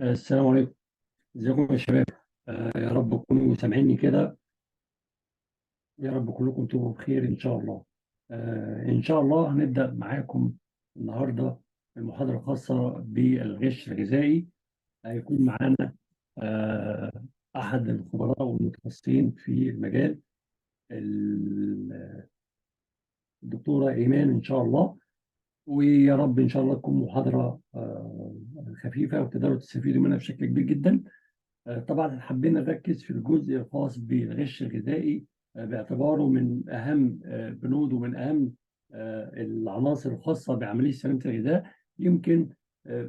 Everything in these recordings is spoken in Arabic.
السلام عليكم. ازيكم يا شباب؟ يا رب تكونوا سامعيني كده. يا رب كلكم تبقوا بخير ان شاء الله. ان شاء الله هنبدأ معاكم النهارده المحاضرة الخاصة بالغش الغذائي. هيكون معانا آه احد الخبراء والمتخصصين في المجال، الدكتورة ايمان ان شاء الله. ويا رب ان شاء الله تكون محاضرة خفيفة وتقدروا تستفيدوا منها بشكل كبير جدا. طبعا حبينا نركز في الجزء الخاص بالغش الغذائي، باعتباره من أهم بنود ومن أهم العناصر الخاصة بعملية سلامة الغذاء. يمكن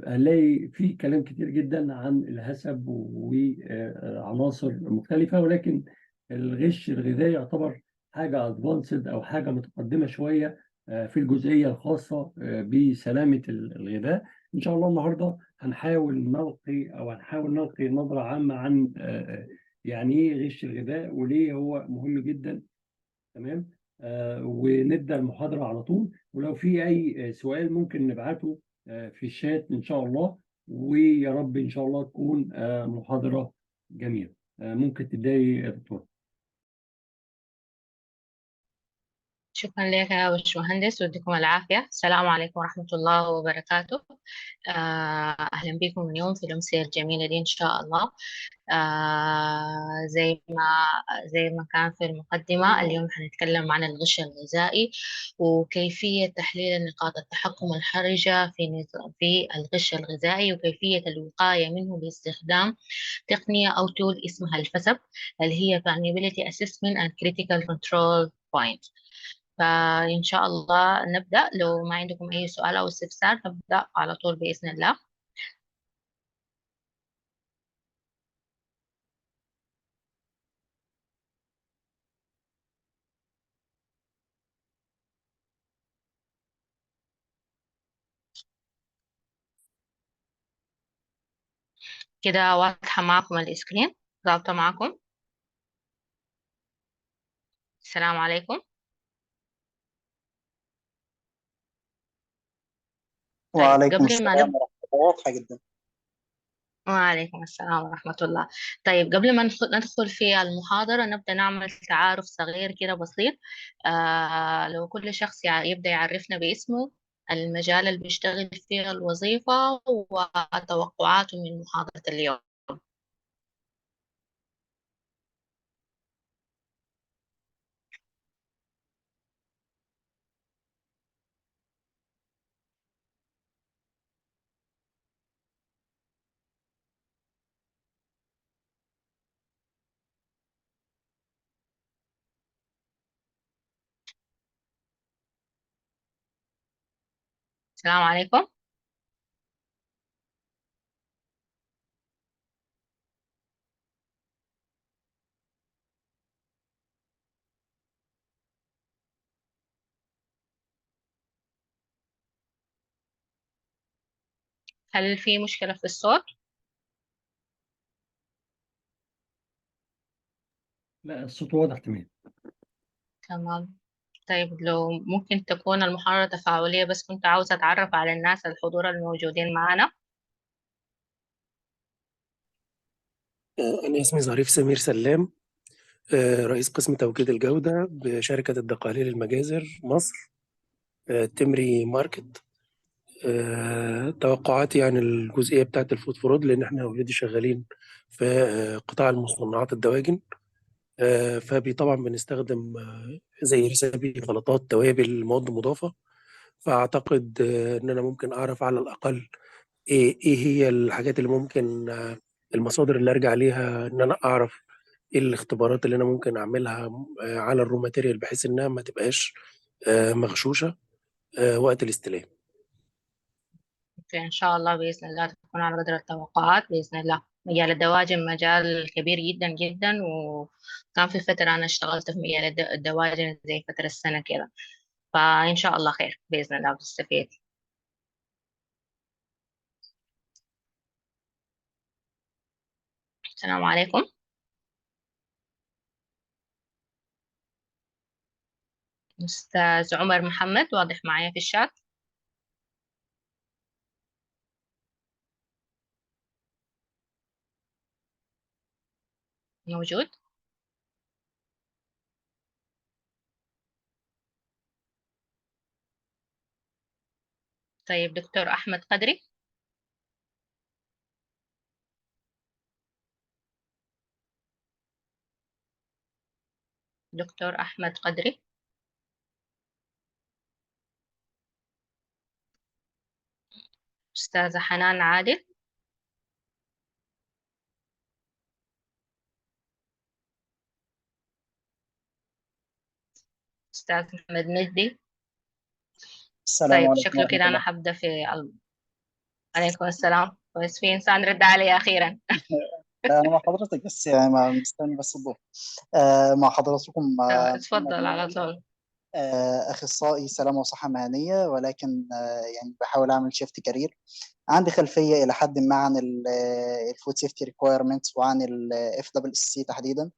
هنلاقي فيه كلام كتير جدا عن الهسب وعناصر مختلفة، ولكن الغش الغذائي يعتبر حاجة ادفانسد أو حاجة متقدمة شوية في الجزئية الخاصة بسلامة الغذاء. إن شاء الله النهاردة هنحاول نلقي نظرة عامة عن يعني ايه غش الغذاء وليه هو مهم جدا. تمام. ونبدأ المحاضرة على طول، ولو في أي سؤال ممكن نبعته في الشات إن شاء الله. ويا رب إن شاء الله تكون محاضرة جميلة. ممكن تبدأي يا دكتور. شكرا لك يا باشمهندس، ويديكم العافية. السلام عليكم ورحمة الله وبركاته. أهلا بكم اليوم في الأمسية الجميلة دي إن شاء الله. زي ما كان في المقدمة، اليوم هنتكلم عن الغش الغذائي وكيفية تحليل نقاط التحكم الحرجة في الغش الغذائي، وكيفية الوقاية منه باستخدام تقنية أو تول اسمها الفسب، اللي هي Vulnerability Assessment and Critical Control Point. فإن شاء الله نبدأ. لو ما عندكم أي سؤال أو استفسار نبدأ على طول بإذن الله. كده واضحة معكم الإسكرين؟ ظابطة معكم؟ السلام عليكم. طيب وعليكم قبل ما السلام نبدأ. ورحمة الله. واضحة جدا. وعليكم السلام ورحمة الله. طيب قبل ما ندخل في المحاضرة، نبدأ نعمل تعارف صغير كده بسيط. لو كل شخص يبدأ يعرفنا باسمه، المجال اللي بيشتغل فيه، الوظيفة، وتوقعاته من محاضرة اليوم. السلام عليكم. هل في مشكلة في الصوت؟ لا، الصوت واضح تمام. تمام. طيب لو ممكن تكون المحاضرة تفاعلية، بس كنت عاوزة أتعرف على الناس الحضور الموجودين معنا. أنا اسمي ظريف سمير سلام، رئيس قسم توكيد الجودة بشركة الدقهلية للمجازر مصر، تمري ماركت. توقعاتي عن الجزئية بتاعة الفود فرود، لأن احنا اوريدي شغالين في قطاع المصنعات الدواجن. طبعا بنستخدم زي رسابي، غلطات، توابل، مواد مضافة. فأعتقد إن أنا ممكن أعرف على الأقل إيه هي الحاجات اللي ممكن، المصادر اللي أرجع ليها، إن أنا أعرف ايه الاختبارات اللي انا ممكن اعملها على الرو ماتيريال، بحيث انها ما تبقاش مغشوشه وقت الاستلام. إن شاء الله بإذن الله تكون على قدر التوقعات بإذن الله. مجال الدواجن مجال كبير جدا جدا، وكان في فترة أنا اشتغلت في مجال الدواجن زي فترة السنة كده. فإن شاء الله خير بإذن الله بتستفيد. السلام عليكم. أستاذ عمر محمد واضح معايا في الشات؟ موجود؟ طيب دكتور أحمد قدري. دكتور أحمد قدري. أستاذة حنان عادل. أستاذ محمد مجدي. السلام طيب عليكم شكله ورحمة كده أنا الله. حبدأ في عليكم السلام. كويس، في إنسان رد علي أخيرا. أنا مع حضرتك بس يعني مستني بس الضوء. مع حضراتكم محمد اتفضل على مرعي، طول. أخصائي سلامة وصحة مهنية، ولكن يعني بحاول أعمل شيفت كارير. عندي خلفية إلى حد ما عن الفود سيفتي ريكويرمنتس وعن الاف دبل سي تحديدا.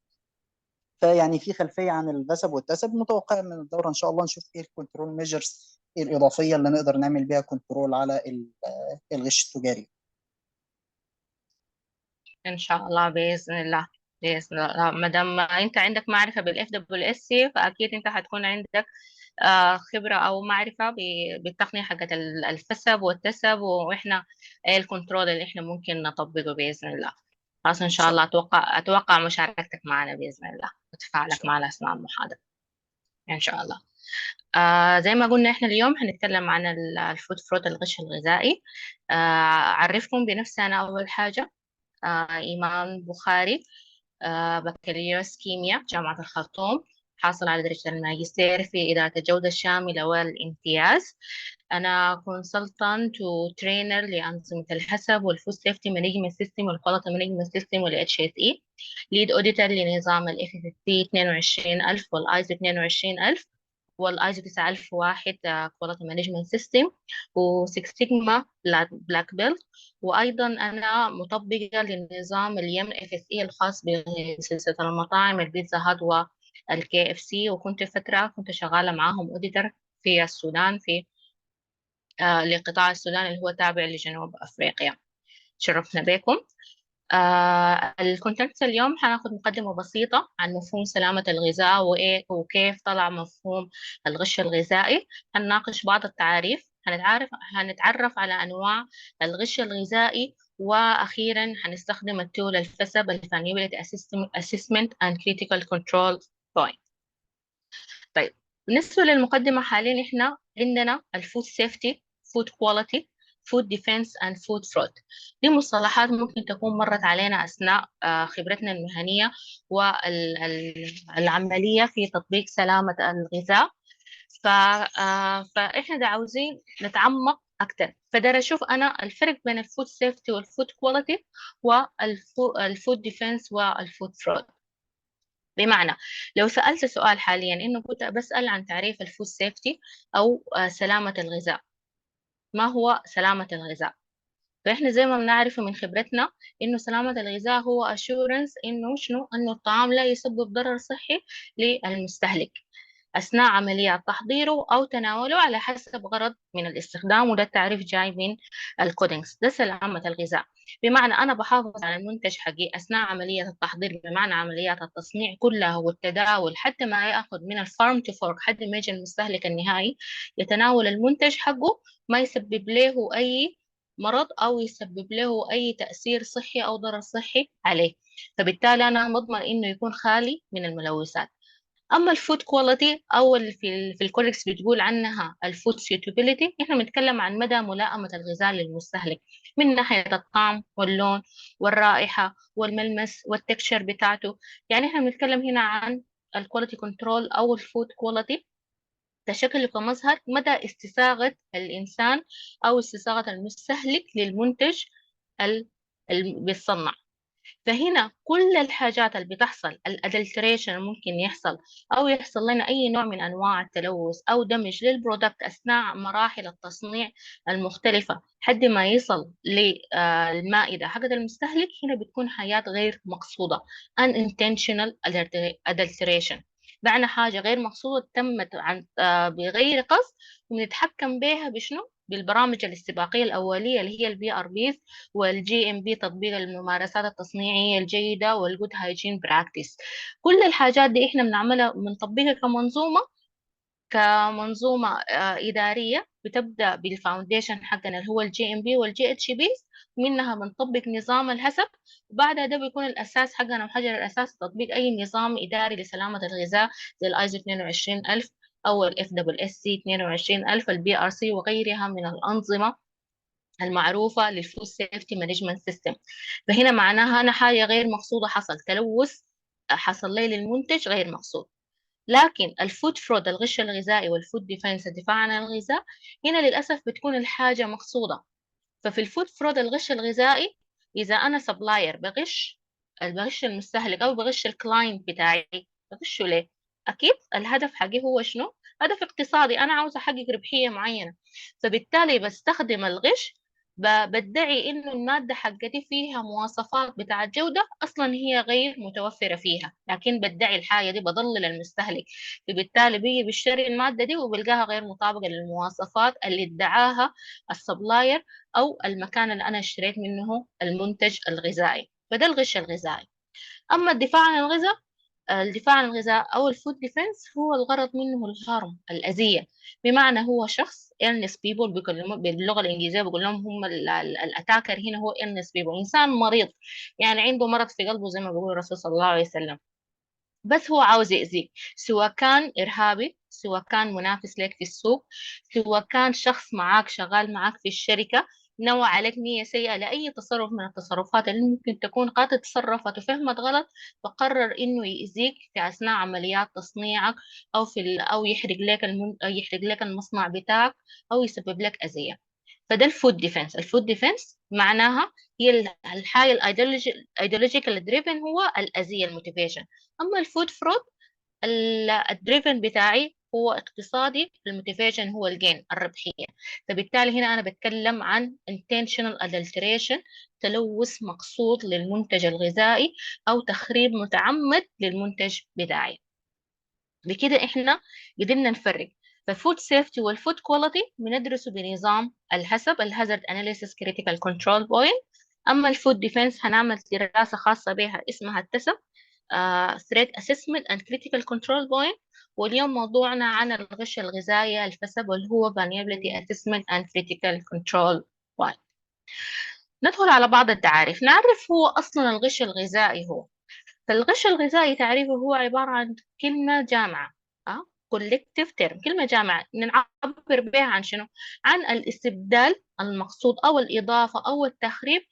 فيعني في خلفية عن البسب والتسب. متوقع من الدورة إن شاء الله نشوف إيه الكنترول ميجرز الإضافية اللي نقدر نعمل بيها كنترول على الغش التجاري. إن شاء الله بإذن الله. بإذن الله ما دام أنت عندك معرفة بالاف دبليو اس سي، فأكيد أنت هتكون عندك خبرة أو معرفة بالتقنية حقت الفسب والتسب، وإحنا إيه الكنترول اللي إحنا ممكن نطبقه بإذن الله. خلاص إن إن شاء شاء الله الله. أتوقع مشاركتك معنا بإذن الله إن وتفاعلك شاء الله. معنا أثناء المحاضرة إن شاء الله. زي ما قلنا إحنا اليوم هنتكلم عن الفود فروت، الغش الغذائي. أعرفكم بنفسي أنا أول حاجة. إيمان بخاري، بكالوريوس كيمياء جامعة الخرطوم، حاصل على درجة الماجستير في إدارة الجودة الشاملة والامتياز. أنا كونسلتانت وترينر لأنظمة الحسب والفود سيفتي مانجمنت سيستم والكواليتي مانجمنت سيستم والاتش اس اي. ليد اوديتور لنظام الاف اف سي 22000 والايزو 22000 والايزو 9001 كواليتي مانجمنت سيستم و6 سيجما بلاك بيلت. وايضا انا مطبقه لنظام اليم اف اس اي الخاص بسلسله المطاعم البيتزا هات والكي اف سي، وكنت فتره كنت شغاله معاهم اوديتور في السودان، في لقطاع السودان اللي هو تابع لجنوب افريقيا. شرفنا بكم. الكونتنت اليوم هناخد مقدمة بسيطة عن مفهوم سلامة الغذاء وإيه وكيف طلع مفهوم الغش الغذائي. هنناقش بعض التعاريف، هنتعرف على أنواع الغش الغذائي، وأخيرا هنستخدم التول الفسب Vulnerability Assessment and Critical Control Point. طيب بالنسبة للمقدمة، حاليا إحنا عندنا الفود سيفتي، فود كواليتي، فود ديفense and فود فرود. دي مصطلحات ممكن تكون مرت علينا أثناء خبرتنا المهنية والعملية في تطبيق سلامة الغذاء. فإحنا دا عاوزين نتعمق أكتر، فدار أشوف أنا الفرق بين الفود سيفتي والفود كواليتي والفود ديفense والفود فرود. بمعنى لو سألت سؤال حاليا إنه كنت بسأل عن تعريف الفود سيفتي أو سلامة الغذاء، ما هو سلامة الغذاء؟ فإحنا زي ما بنعرف من خبرتنا إنه سلامة الغذاء هو assurance إنه شنو، إنه الطعام لا يسبب ضرر صحي للمستهلك أثناء عمليات تحضيره أو تناوله على حسب غرض من الاستخدام. وده التعريف جاي من الكودينكس. ده سلامة الغذاء، بمعنى أنا بحافظ على المنتج حقي أثناء عملية التحضير، بمعنى عمليات التصنيع كلها والتداول حتى ما يأخذ من الفارم تو فورك حد ما يجي المستهلك النهائي يتناول المنتج حقه، ما يسبب له أي مرض أو يسبب له أي تأثير صحي أو ضرر صحي عليه. فبالتالي أنا مضمن إنه يكون خالي من الملوثات. اما الفود كواليتي او اللي في الكوركس بتقول عنها الفود سيوتابيليتي، احنا بنتكلم عن مدى ملائمه الغذاء للمستهلك من ناحيه الطعم واللون والرائحه والملمس والتكشر بتاعته. يعني احنا بنتكلم هنا عن الكواليتي كنترول او الفود كواليتي كشكل وكمظهر مدى استساغه الانسان او استساغه المستهلك للمنتج اللي بيتصنع. فهنا كل الحاجات اللي بتحصل، الادلتريشن ممكن يحصل او يحصل لنا اي نوع من انواع التلوث او دمج للبرودكت اثناء مراحل التصنيع المختلفه حد ما يصل للمائده حقت المستهلك، هنا بتكون حاجات غير مقصوده unintentional adulteration، معنى حاجه غير مقصوده تمت عن بغير قصد ونتحكم بها بشنو؟ بالبرامج الاستباقية الأولية اللي هي الBRBs والGMP تطبيق الممارسات التصنيعية الجيدة والجود هايجين براكتس. كل الحاجات دي احنا بنعملها بنطبقها كمنظومة إدارية، بتبدأ بالفاونديشن حقنا اللي هو الGMP والGHB، منها بنطبق نظام الحسب، وبعدها ده بيكون الأساس حقنا وحجر الأساس تطبيق أي نظام إداري لسلامة الغذاء زي الISO 22000 أو FSSC 22000 الBRC وغيرها من الأنظمة المعروفة للفود سيفتي مانجمنت سيستم. فهنا معناها أنا حاجة غير مقصودة حصل تلوث حصل لي للمنتج غير مقصود. لكن الفود فرود الغش الغذائي والفود ديفense الدفاع عن الغذاء هنا للأسف بتكون الحاجة مقصودة. ففي الفود فرود الغش الغذائي إذا أنا سبلاير بغش المستهلك أو بغش الكلاينت بتاعي، بغشه ليه؟ أكيد الهدف حقي هو شنو؟ هدف اقتصادي، أنا عاوز أحقق ربحية معينة، فبالتالي بستخدم الغش، بدعي إنه المادة حقتي فيها مواصفات بتاعت جودة أصلا هي غير متوفرة فيها، لكن بدعي الحاجة دي بضلل المستهلك، فبالتالي بيجي بيشتري المادة دي وبيلقاها غير مطابقة للمواصفات اللي ادعاها السبلاير أو المكان اللي أنا اشتريت منه المنتج الغذائي. فده الغش الغذائي. أما الدفاع عن الغذاء، الدفاع عن الغذاء أو الفود ديفense هو الغرض منه الهارم، الأذية، بمعنى هو شخص illness people باللغة الإنجليزية بيقول لهم هم الأتاكر هنا هو illness people، إنسان مريض يعني عنده مرض في قلبه زي ما بيقول الرسول صلى الله عليه وسلم، بس هو عاوز يأذيك، سواء كان إرهابي، سواء كان منافس لك في السوق، سواء كان شخص معاك شغال معاك في الشركة نوى عليك نية سيئة لأي تصرف من التصرفات اللي ممكن تكون قد تصرفت وفهمت غلط، فقرر إنه يأذيك في أثناء عمليات تصنيعك أو أو يحرق لك المصنع بتاعك أو يسبب لك أذية. فده الفود ديفense. الفود ديفense معناها هي الحاجة الايديولوجيكال دريفن هو الأذية الموتيفيشن. أما الفود فرود الدريفن بتاعي هو اقتصادي، الموتيفيشن هو الجين الربحية. فبالتالي هنا أنا بتكلم عن intentional adulteration، تلوث مقصود للمنتج الغذائي أو تخريب متعمد للمنتج بتاعي. بكده احنا قدرنا نفرق. فالفود سيفتي والفود كواليتي بندرسه بنظام الحسب الهازارد اناليسيس كريتيكال كنترول بوينت. اما الفود ديفense هنعمل دراسه خاصه بها اسمها التسب ثريت اسسمنت اند كريتيكال كنترول بوينت. واليوم موضوعنا عن الغش الغذائي الفسب واللي هو vulnerability assessment and critical control point. ندخل على بعض التعاريف، نعرف هو اصلا الغش الغذائي هو. فالغش الغذائي تعريفه هو عبارة عن كلمة جامعة collective term، كلمة جامعة نعبر بها عن شنو؟ عن الاستبدال المقصود أو الإضافة أو التخريب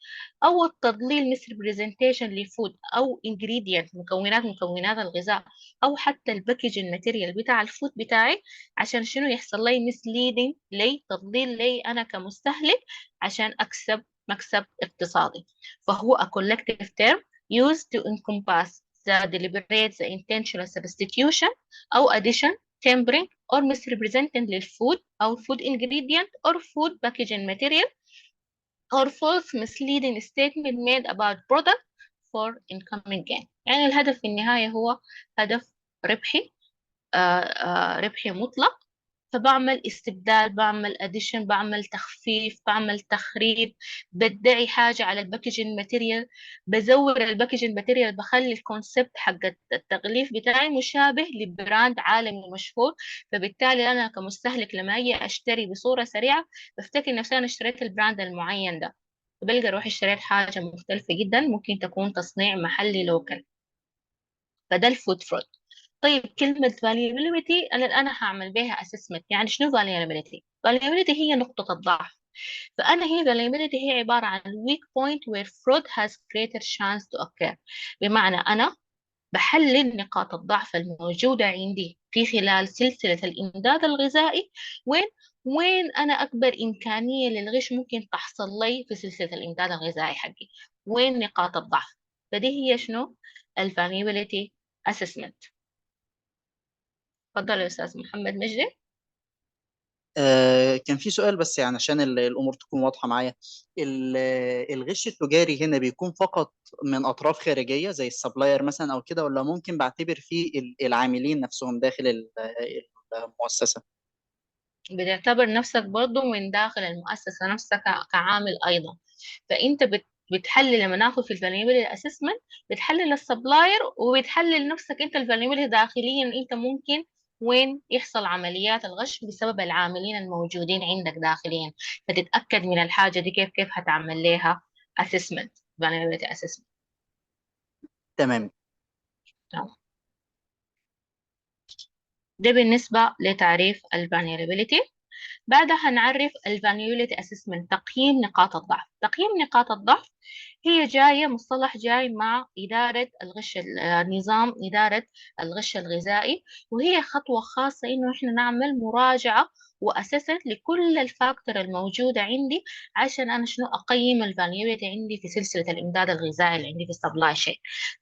أو التضليل misrepresentation لفود أو ingredient مكونات الغذاء أو حتى الباكجينج ماتيريال بتاع الفود بتاعي، عشان شنو يحصل لي misleading لي تضليل لي أنا كمستهلك عشان أكسب مكسب اقتصادي. فهو a collective term used to encompass the deliberate, the intentional substitution أو addition, tempering or misrepresenting للfood أو food ingredient or food packaging material or false misleading statement made about product for incoming gain. يعني الهدف في النهاية هو هدف ربحي، ربحي مطلق. فبعمل استبدال، بعمل اديشن، بعمل تخفيف، بعمل تخريب، بدعي حاجة على الباكجينج ماتيريال، بزور الباكجينج ماتيريال، بخلي الكونسبت حق التغليف بتاعي مشابه لبراند عالمي مشهور. فبالتالي أنا كمستهلك لما أجي أشتري بصورة سريعة بفتكر نفسي أنا اشتريت البراند المعين ده، بلقى روحي اشتريت حاجة مختلفة جدا ممكن تكون تصنيع محلي لوكال. فده الفود فرود. طيب كلمة vulnerability أنا الآن هعمل بها assessment. يعني شنو vulnerability؟ vulnerability هي نقطة الضعف. فأنا هي vulnerability هي عبارة عن weak point where fraud has greater chance to occur. بمعنى أنا بحلل نقاط الضعف الموجودة عندي في خلال سلسلة الإمداد الغذائي، وين أنا أكبر إمكانية للغش ممكن تحصل لي في سلسلة الإمداد الغذائي حقي، وين نقاط الضعف. فدي هي شنو vulnerability assessment. تفضل يا أستاذ محمد مجدي. كان في سؤال بس يعني عشان الأمور تكون واضحة معايا. الغش التجاري هنا بيكون فقط من أطراف خارجية زي السبلاير مثلا أو كده، ولا ممكن بعتبر فيه العاملين نفسهم داخل المؤسسة؟ بتعتبر نفسك برضو من داخل المؤسسة نفسها كعامل أيضا. فأنت بتحلل لما ناخد في الفالنربيلتي اسسمنت، بتحلل السبلاير وبتحلل نفسك انت الفالنربيلتي داخليا، انت ممكن وين يحصل عمليات الغش بسبب العاملين الموجودين عندك داخليا، فتتأكد من الحاجة دي كيف هتعمل لها assessment vulnerability assessment. تمام. تمام. ده بالنسبة لتعريف vulnerability. بعدها هنعرف vulnerability assessment، تقييم نقاط الضعف. تقييم نقاط الضعف هي جاية مصطلح جاي مع إدارة الغش، نظام إدارة الغش الغذائي، وهي خطوة خاصة إنه إحنا نعمل مراجعة وأسست لكل الفاكتور الموجودة عندي عشان أنا شنو أقيم الفاليوبيتي عندي في سلسلة الإمداد الغذائي اللي عندي في السبلاي شين.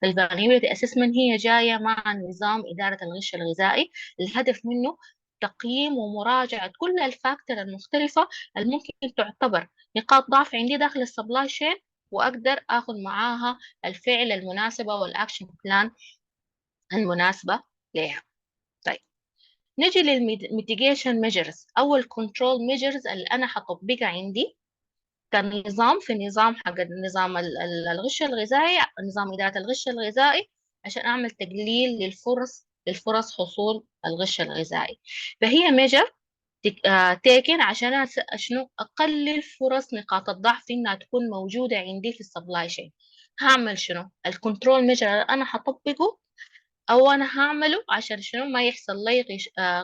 الفاليوبيتي أسسمنت هي جاية مع نظام إدارة الغش الغذائي، الهدف منه تقييم ومراجعة كل الفاكتور المختلفة الممكن تعتبر نقاط ضعف عندي داخل السبلاي شين، وأقدر أخذ معاها الفعل المناسبة والأكشن بلان المناسبة لها. طيب نجي للميتيجيشن ميجرز أو الكنترول ميجرز اللي أنا هطبقها عندي كنظام في النظام حق نظام الغش الغذائي، نظام إدارة الغش الغذائي، عشان أعمل تقليل للفرص حصول الغش الغذائي. فهي ميجر تيكن عشان شنو أقلل فرص نقاط الضعف إنها تكون موجودة عندي في السبلاي شين. هعمل شنو الكنترول ميجر أنا هطبقه أو أنا هعمله عشان شنو ما يحصل لي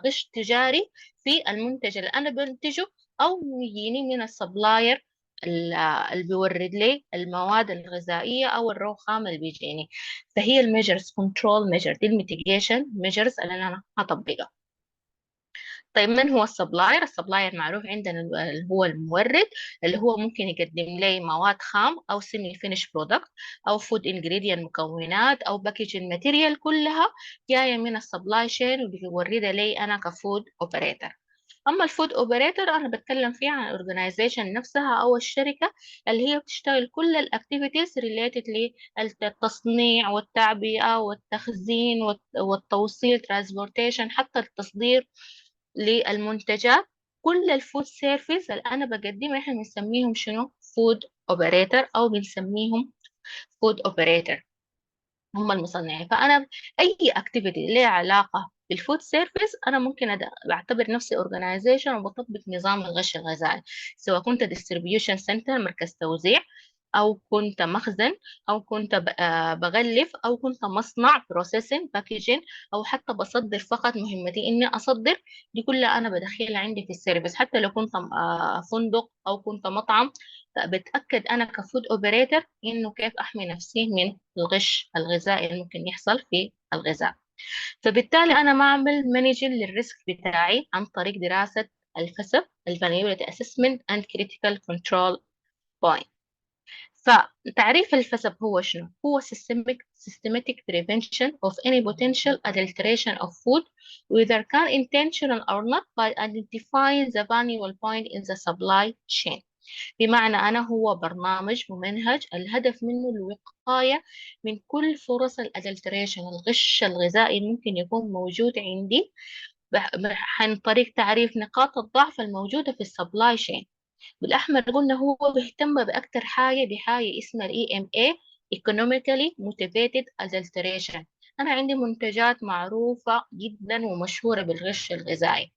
غش تجاري في المنتج اللي أنا بنتجه أو يجيني من السبلاير اللي بيورد لي المواد الغذائية أو الرو خام اللي بيجيني. فهي الميجرز كنترول ميجر دي الميتيجيشن ميجرز اللي أنا هطبقها. طيب من هو السبلاير؟ السبلاير معروف عندنا اللي هو المورد، اللي هو ممكن يقدم لي مواد خام او سيمي فينيش برودكت او فود انجريدينت مكونات او باكجينج ماتيريال كلها جايه من السبلاي شين وبيوردها لي انا كفود اوبريتور. اما الفود اوبريتور انا بتكلم فيها عن الاورجنايزيشن نفسها او الشركه اللي هي بتشتغل كل الاكتيفيتيز ريليتد للتصنيع والتعبئه والتخزين والتوصيل ترانسبورتيشن حتى التصدير للمنتجات. كل الفود سيرفيس اللي انا بقدمها احنا بنسميهم شنو فود اوبريتور او بنسميهم فود اوبريتور، هم المصنعين. فانا اي اكتيفيتي لها علاقه بالفود سيرفيس انا ممكن بعتبر نفسي اورجنايزيشن وبطبق نظام الغش الغذائي، سواء كنت ديستريبيوشن سنتر مركز توزيع او كنت مخزن او كنت بغلف او كنت مصنع بروسيسنج باكجين او حتى بصدر فقط مهمتي اني اصدر. دي كلها انا بدخلها عندي في السيرفيس، حتى لو كنت فندق او كنت مطعم بتأكد أنا كفود أوبريتور إنه كيف أحمي نفسي من الغش الغذائي اللي ممكن يحصل في الغذاء. فبالتالي أنا بعمل مانجين للريسك بتاعي عن طريق دراسة الفسب vulnerability assessment and critical control point. فتعريف الفسب هو شنو؟ هو systematic prevention of any potential adulteration of food whether can intentional or not by identifying the vulnerable point in the supply chain. بمعنى أنا هو برنامج ممنهج الهدف منه الوقاية من كل فرص الأدلتريشن الغش الغذائي ممكن يكون موجود عندي عن طريق تعريف نقاط الضعف الموجودة في السبلاي شين. بالأحمر قلنا هو بيهتم بأكتر بحاجة اسمها EMA Economically Motivated Adulteration. أنا عندي منتجات معروفة جدا ومشهورة بالغش الغذائي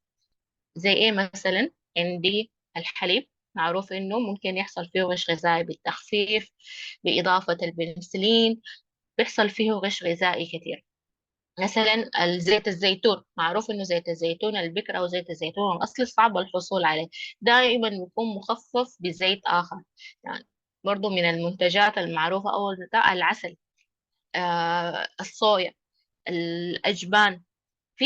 زي إيه مثلا؟ عندي الحليب معروف إنه ممكن يحصل فيه غش غذائي بالتخفيف بإضافة البنسلين، بيحصل فيه غش غذائي كتير. مثلا الزيت الزيتون معروف إنه زيت الزيتون البكر أو زيت الزيتون الأصلي صعب الحصول عليه، دائما يكون مخفف بزيت آخر. يعني برضو من المنتجات المعروفة أول بتاع العسل، الصويا، الأجبان، في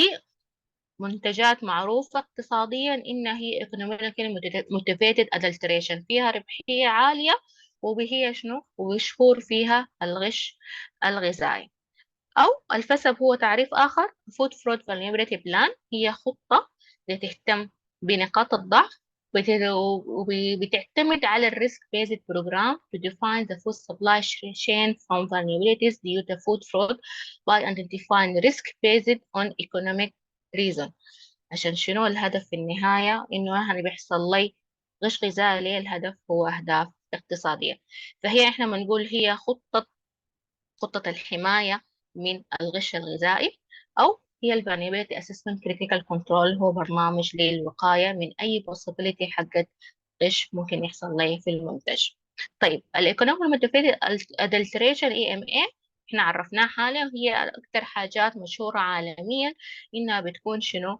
منتجات معروفة اقتصاديا إنها هي economically motivated adulteration، فيها ربحية عالية وهي شنو ومشهور فيها الغش الغذائي. أو الفسب هو تعريف آخر food fraud vulnerability plan، هي خطة بتهتم بنقاط الضعف وبتعتمد على الريسك based program to define the food supply chain from vulnerabilities due to food fraud by identifying risk based on economic reason. عشان شنو الهدف في النهاية؟ إنه أنا بيحصل لي غش غذائي. ليه الهدف؟ هو أهداف اقتصادية. فهي إحنا بنقول هي خطة الحماية من الغش الغذائي، أو هي الفولنربيلتي اسسمنت كريتيكال كنترول، هو برنامج للوقاية من أي possibility حقت غش ممكن يحصل لي في المنتج. طيب الايكونوميك ادلتريشن EMA احنا عرفناها حاليا، وهي أكثر حاجات مشهورة عالميا إنها بتكون شنو؟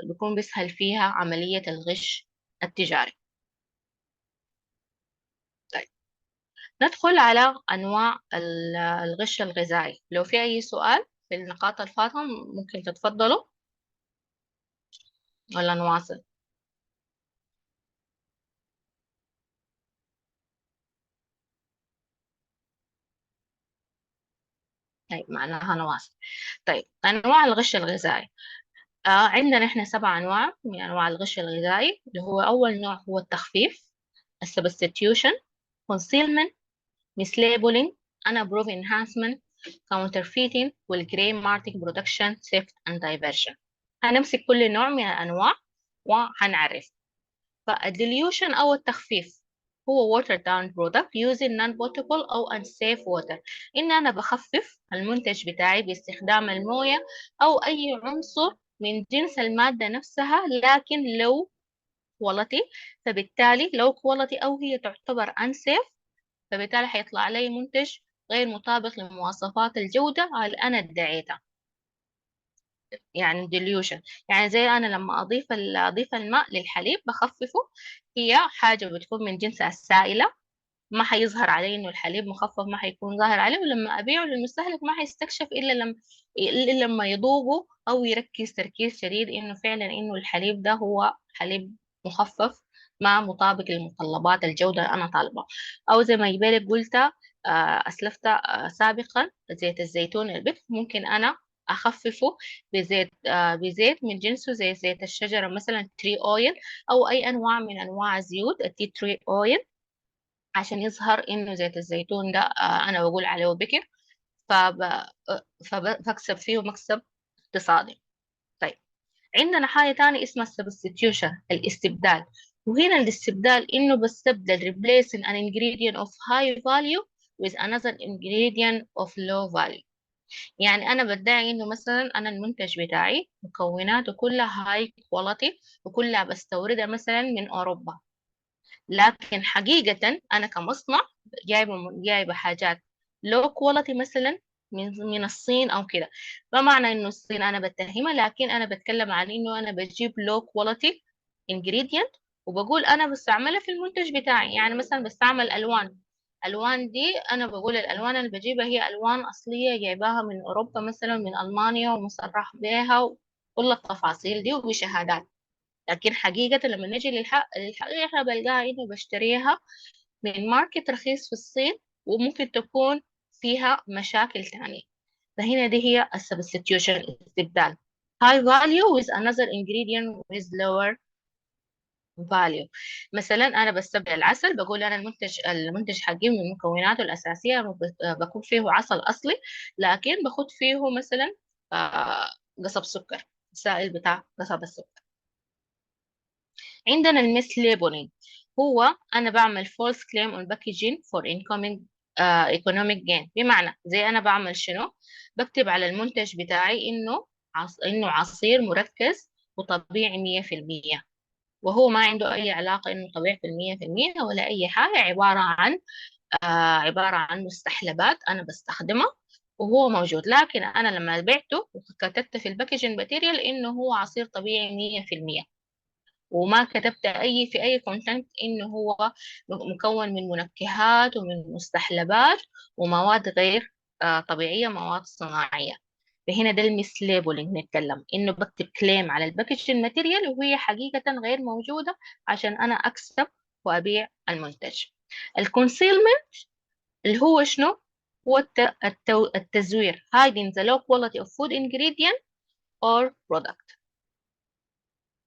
بيكون بيسهل فيها عملية الغش التجاري. طيب ندخل على أنواع الغش الغذائي. لو في أي سؤال في النقاط الفاتحة ممكن تتفضلوا ولا نواصل؟ طيب معناها نواصل. طيب أنواع الغش الغذائي، عندنا إحنا 7 أنواع من أنواع الغش الغذائي، اللي هو أول نوع هو التخفيف، substitution، concealment، mislabeling، unapproved enhancement، counterfeiting، والgray marking production، theft and diversion. هنمسك كل نوع من الأنواع وهنعرف. فالديليوشن أو التخفيف هو water down product using non-potable أو unsafe water. إن أنا بخفف المنتج بتاعي باستخدام الموية أو أي عنصر من جنس المادة نفسها، لكن low quality. فبالتالي low quality أو هي تعتبر unsafe، فبالتالي هيطلع لي منتج غير مطابق لمواصفات الجودة اللي أنا ادعيتها. يعني dilution، يعني زي أنا لما أضيف الماء للحليب بخففه، هي حاجة بتكون من جنسها السائلة، ما حيظهر عليه إنه الحليب مخفف، ما حيكون ظاهر عليه، ولما أبيعه للمستهلك ما حيستكشف إلا لما يذوقه أو يركز تركيز شديد إنه فعلا إنه الحليب ده هو حليب مخفف ما مطابق لمتطلبات الجودة اللي أنا طالبة. أو زي ما يبالي قلت أسلفت سابقا زيت الزيتون البث، ممكن أنا أخففه بزيت من جنسه زي زيت الشجرة مثلا تري أويل، أو أي أنواع من أنواع الزيوت التي تري أويل، عشان يظهر إنه زيت الزيتون ده أنا بقول عليه بكر، فبكسب فيه مكسب اقتصادي. طيب عندنا حاجة تانية اسمها substitution، الاستبدال. وهنا الاستبدال إنه بستبدل replacing an ingredient of high value with another ingredient of low value. يعني أنا بدعي إنه مثلا أنا المنتج بتاعي مكوناته كلها high quality وكلها بستوردها مثلا من أوروبا، لكن حقيقة أنا كمصنع جايبة حاجات low quality مثلا من الصين أو كده. ما معنى إنه الصين أنا بتهمها، لكن أنا بتكلم عن إنه أنا بجيب low quality ingredient وبقول أنا بستعملها في المنتج بتاعي. يعني مثلا بستعمل ألوان دي، أنا بقول الألوان اللي بجيبها هي ألوان أصلية جايباها من أوروبا مثلا من ألمانيا ومصرح بها وكل التفاصيل دي وبشهادات. لكن حقيقة لما نجي للحقيقة بلقاها إنه بشتريها من ماركت رخيص في الصين وممكن تكون فيها مشاكل تانية. فهنا دي هي substitution، استبدال high value with another ingredient with lower value. مثلا أنا بستبدل العسل، بقول أنا المنتج حقي من مكوناته الأساسية بكون فيه عسل أصلي، لكن باخد فيه مثلا قصب سكر، السائل بتاع قصب السكر. عندنا الميس ليبلينج، هو أنا بعمل false claim on packaging for incoming economic gain. بمعنى زي أنا بعمل شنو؟ بكتب على المنتج بتاعي إنه عصير مركز وطبيعي 100%، وهو ما عنده أي علاقة إنه طبيعي في 100% ولا أي حاجة، عبارة عن مستحلبات أنا بستخدمها وهو موجود. لكن أنا لما بعته وكتبت في الباكجينج ماتيريال إنه هو عصير طبيعي 100%، وما كتبت في أي كونتنت إنه هو مكون من منكهات ومن مستحلبات ومواد غير طبيعية، مواد صناعية. فهنا ده الميس ليبلينج، نتكلم إنه بكتب كليم على الباكجينج ماتيريال وهي حقيقة غير موجودة عشان أنا أكسب وأبيع المنتج. الكونسيلمنت اللي هو شنو؟ هو التزوير، hiding the low quality of food ingredient or product.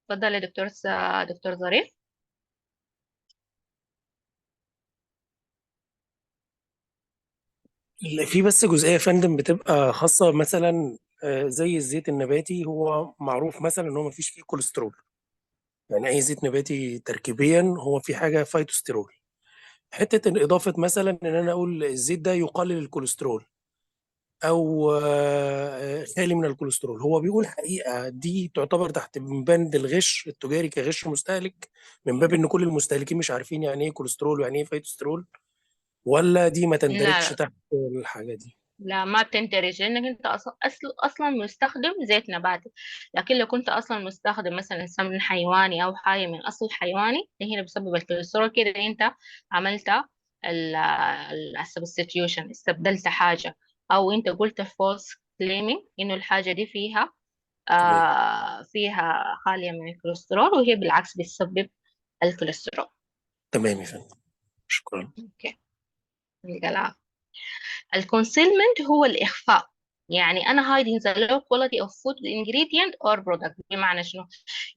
اتفضل يا دكتور ظريف. في بس جزئية يا فندم بتبقى خاصة مثلا زي الزيت النباتي هو معروف مثلا ان هو ما فيش فيه كوليسترول. يعني اي زيت نباتي تركيبيا هو في حاجه فيتوستيرول. حته ان اضافه مثلا ان انا اقول الزيت ده يقلل الكوليسترول او خالي من الكوليسترول، هو بيقول حقيقه دي تعتبر تحت من بند الغش التجاري كغش مستهلك، من باب ان كل المستهلكين مش عارفين يعني ايه كوليسترول ويعني ايه فيتوستيرول، ولا دي ما تندرجش لا تحت الحاجه دي؟ لا، ما بتندرج، لانك انت اصلا مستخدم زيت نباتي. لكن لو كنت اصلا مستخدم مثلا سمن حيواني او حاجه من اصل حيواني، هنا بسبب الكوليسترول كده انت عملت السبستيوشن، استبدلت حاجه، او انت قلت فولس كليمينج انه الحاجه دي فيها تمام. فيها خاليه من الكوليسترول، وهي بالعكس بتسبب الكوليسترول. تمام يا فندم، شكرا. اوكي. الكلام الكونسيلمنت هو الإخفاء. يعني أنا hiding the low quality of food ingredient or product. بمعنى شنو؟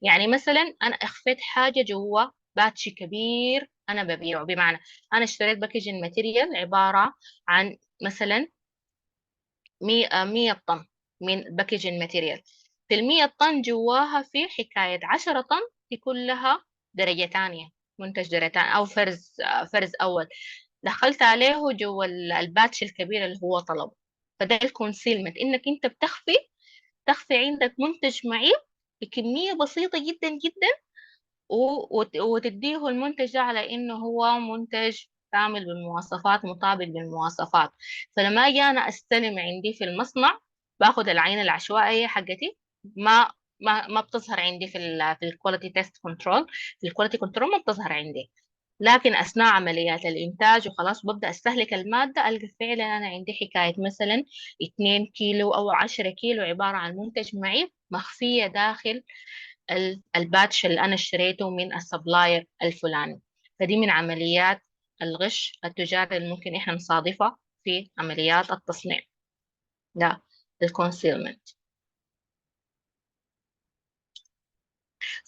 يعني مثلا أنا أخفيت حاجة جوا باتش كبير أنا ببيعه. بمعنى أنا اشتريت باكجين ماتيريال عبارة عن مثلا 100 طن من باكجين ماتيريال. في 100 طن جواها في حكاية 10 طن يكون لها درجة تانية، منتج درجة تانية أو فرز أول، دخلت عليه جوا الباتش الكبير اللي هو طلبه. فده الكونسيلمنت، انك انت تخفي عندك منتج معين بكمية بسيطة جدا جدا، وتديه المنتج ده على انه هو منتج كامل بالمواصفات، مطابق بالمواصفات. فلما اجي انا استلم عندي في المصنع، باخد العينة العشوائية حقتي، ما بتظهر عندي في الكواليتي تيست كنترول. في الكواليتي كنترول ما بتظهر عندي، لكن أثناء عمليات الإنتاج وخلاص ببدأ أستهلك المادة، ألقى فعلا أنا عندي حكاية مثلا 2 كيلو أو 10 كيلو عبارة عن منتج معين مخفية داخل الباتش اللي أنا اشتريته من السبلاير الفلاني. فدي من عمليات الغش التجاري اللي ممكن إحنا نصادفها في عمليات التصنيع، ده الكونسيلمنت.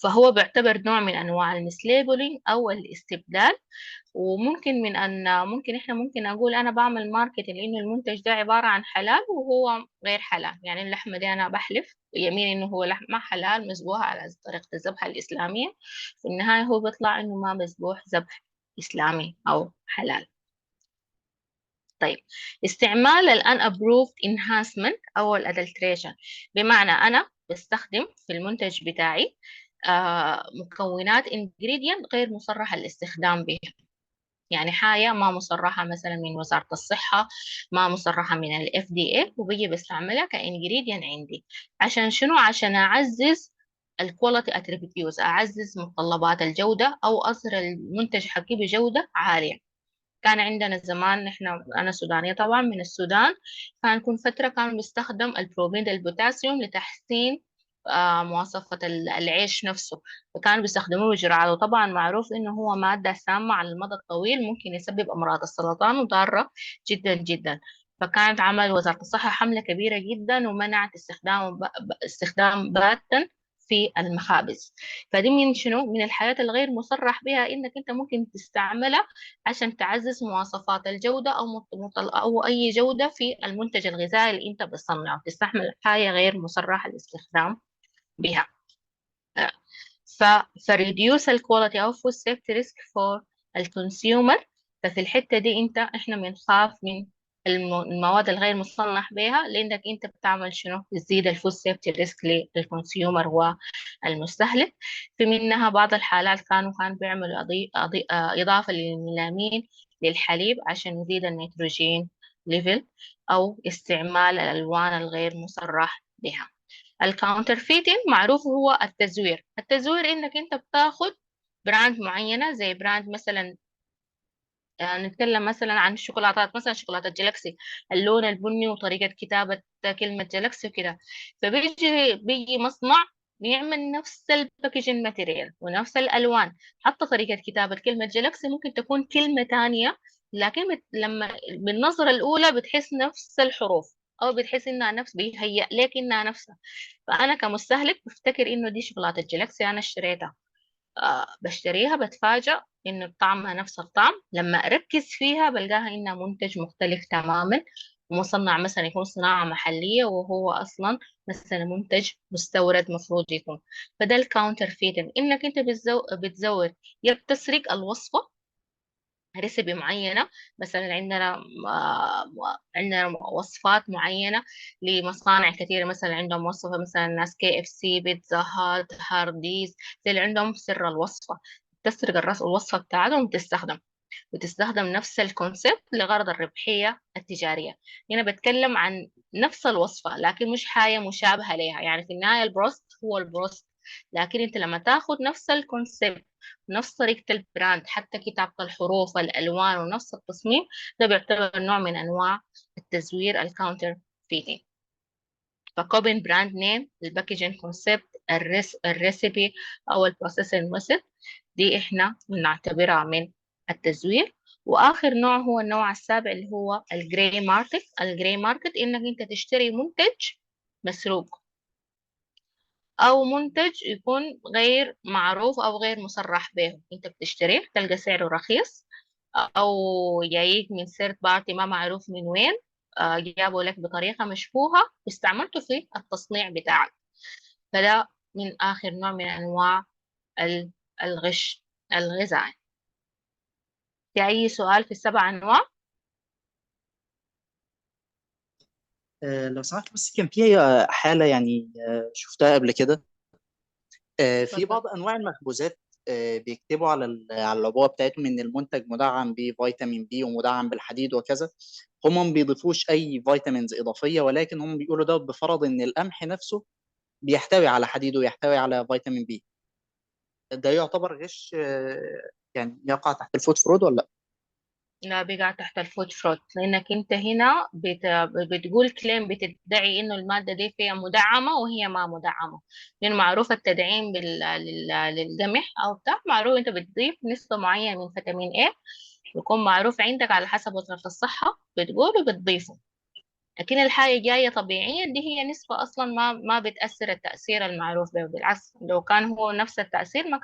فهو بيعتبر نوع من أنواع المسليبلينج أو الاستبدال. وممكن من أن ممكن إحنا ممكن أقول أنا بعمل ماركتنج لأنه المنتج ده عبارة عن حلال وهو غير حلال. يعني اللحمة دي أنا بحلف يمين إنه هو لحمة حلال مسبوحة على طريقة الذبحة الإسلامية، في النهاية هو بيطلع إنه ما مسبوح ذبح إسلامي أو حلال. طيب، استعمال ال unapproved enhancement أو ال adulteration، بمعنى أنا بستخدم في المنتج بتاعي مكونات ingredient غير مصرح الاستخدام بها. يعني حاجة ما مصرحة مثلا من وزارة الصحة، ما مصرحة من ال FDA، وبيجي بستعملها كإنجريدينت عندي. عشان شنو؟ عشان أعزز الكواليتي اتريبيوتس، أعزز متطلبات الجودة، أو أظهر المنتج حقي بجودة عالية. كان عندنا زمان، أنا سودانية طبعا من السودان، كل فترة كانوا بيستخدم البروبيد البوتاسيوم لتحسين مواصفة العيش نفسه. فكانوا بيستخدموه بجرعات، وطبعا معروف إنه هو مادة سامة على المدى الطويل، ممكن يسبب أمراض السرطان وضارة جدا جدا. فكانت عمل وزارة الصحة حملة كبيرة جدا ومنعت استخدام باتا في المخابز. فدي من شنو؟ من الحاجات الغير مصرح بها إنك أنت ممكن تستعملها عشان تعزز مواصفات الجودة أو أي جودة في المنتج الغذائي اللي أنت بتصنعه، تستحمل حاجة غير مصرح الاستخدام بها. آه، ف reduce ال quality أو food safety risk for الكونسيومر. ففي الحتة دي إحنا بنخاف من المواد الغير مصنح بها، لأنك أنت بتعمل شنو؟ تزيد الفود سيفتي ريسك للكونسيومر والمستهلك. في منها بعض الحالات كان بيعملوا إضافة للميلامين للحليب عشان يزيد النيتروجين ليفل، أو استعمال الألوان الغير مصرح بها. الكاونترفيتنج معروف هو التزوير انك انت بتاخد براند معينة، زي براند مثلا نتكلم مثلا عن الشوكولاتات، مثلا شوكولاتة جلاكسي، اللون البني وطريقة كتابة كلمة جلاكسي وكده. بيجي مصنع بيعمل نفس الباكجين ماتيريال ونفس الألوان، حتى طريقة كتابة كلمة جلاكسي ممكن تكون كلمة تانية، لكن لما بالنظرة الأولى بتحس نفس الحروف، أو بتحس إنها بيهيأ لك إنها نفسها. فأنا كمستهلك بفتكر إنه دي شوكولاتة جلاكسي أنا اشتريتها، بشتريها بتفاجأ إن طعمها نفس الطعم، لما أركز فيها بلقاها إنها منتج مختلف تماما، ومصنع مثلا يكون صناعة محلية وهو أصلا مثلا منتج مستورد مفروض يكون. فده الكاونتر فيتنج، إنك أنت بتزود يا بتسرق الوصفة، ريسبي معينة. مثلا عندنا وصفات معينة لمصانع كثيرة، مثلا عندهم وصفة، مثلا ناس KFC، بيتزا هات، هارديز، زي اللي عندهم سر الوصفة. تسرق الوصفة بتاعتهم وتستخدم نفس الكونسيبت لغرض الربحية التجارية. هنا بتكلم عن نفس الوصفة لكن مش حاجة مشابهة لها، يعني في النهاية البروست هو البروست، لكن انت لما تاخد نفس الكونسيبت، نفس طريقة البراند، حتى كتابة الحروف، الألوان، ونفس التصميم، ده بيعتبر نوع من أنواع التزوير الكاونتر فيتنج. فكوبين براند نيم، الباكجينج كونسيبت، الريسيبي أو البروسيسنج ميثود، دي احنا بنعتبرها من التزوير. واخر نوع هو النوع السابع اللي هو الجراي ماركت. الجراي ماركت انك انت تشتري منتج مسروق او منتج يكون غير معروف او غير مصرح به، انت بتشتريه تلقى سعره رخيص، او جايك من سيرت بارتي ما معروف من وين، جابوا لك بطريقة مشبوهة واستعملته في التصنيع بتاعك. فده من آخر نوع من أنواع الغش الغذائي. في أي سؤال في السبع أنواع؟ لو سمحت، بس كان في حالة يعني شفتها قبل كده، في اتفضل. بعض أنواع المخبوزات بيكتبوا على العبوة بتاعتهم إن المنتج مدعم بفيتامين بي ومدعم بالحديد وكذا. هم ما بيضيفوش أي فيتامينز إضافية، ولكن هم بيقولوا ده بفرض إن القمح نفسه بيحتوي على حديد ويحتوي على فيتامين بي. ده يعتبر غش يعني يقع تحت الفود فرود ولا لا؟ لا، بيقع تحت الفود فرود، لأنك أنت هنا بتقول كليم، بتدعي إنه المادة دي فيها مدعمة وهي ما مدعمة. لأنه معروف التدعيم للقمح أو بتاع، معروف أنت بتضيف نسبة معينة من فيتامين A، يكون معروف عندك على حسب وزارة الصحة بتقول وبتضيفه. لكن الحاجة جاية طبيعية دي هي نسبة أصلا ما بتأثر التأثير المعروف به. بالعكس، لو كان هو نفس التأثير ما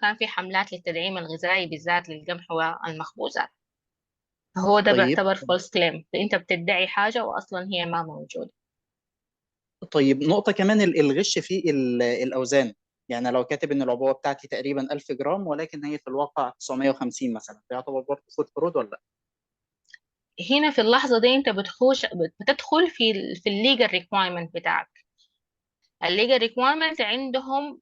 كان في حملات للتدعيم الغذائي بالذات للقمح والمخبوزات. هو ده طيب. بيعتبر فولس كليم، انت بتدعي حاجة واصلا هي ما موجودة. طيب، نقطة كمان، الغش في الأوزان. يعني لو كاتب إن العبوة بتاعتي تقريبا 1000 جرام ولكن هي في الواقع 950 مثلا، ده يعتبر برضه فود فرود ولا لا؟ هنا في اللحظة دي انت بتدخل في الليجل ريكوايرمنت بتاعك. الليجل ريكوايرمنت عندهم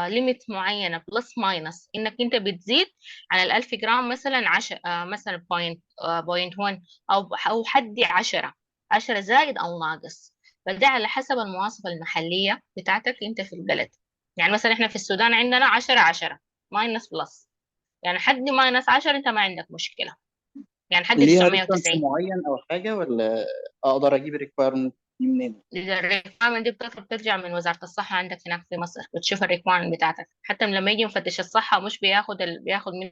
ليميت معينة بلس ماينس، انك انت بتزيد عن 1000 جرام مثلا 10، مثلا بوينت 1، او حدي 10 زائد او ناقص. فده على حسب المواصفة المحلية بتاعتك انت في البلد. يعني مثلا احنا في السودان عندنا 10 ماينس بلس، يعني حد ماينس 10 انت ما عندك مشكلة، يعني حد ليها ريفرنس 990. معين أو حاجة، ولا أقدر أجيب الريكوايرمنت منين؟ الريكومند دي بترجع من وزارة الصحة عندك هناك في مصر، بتشوف الريكومند بتاعتك. حتى لما يجي مفتش الصحة مش بياخد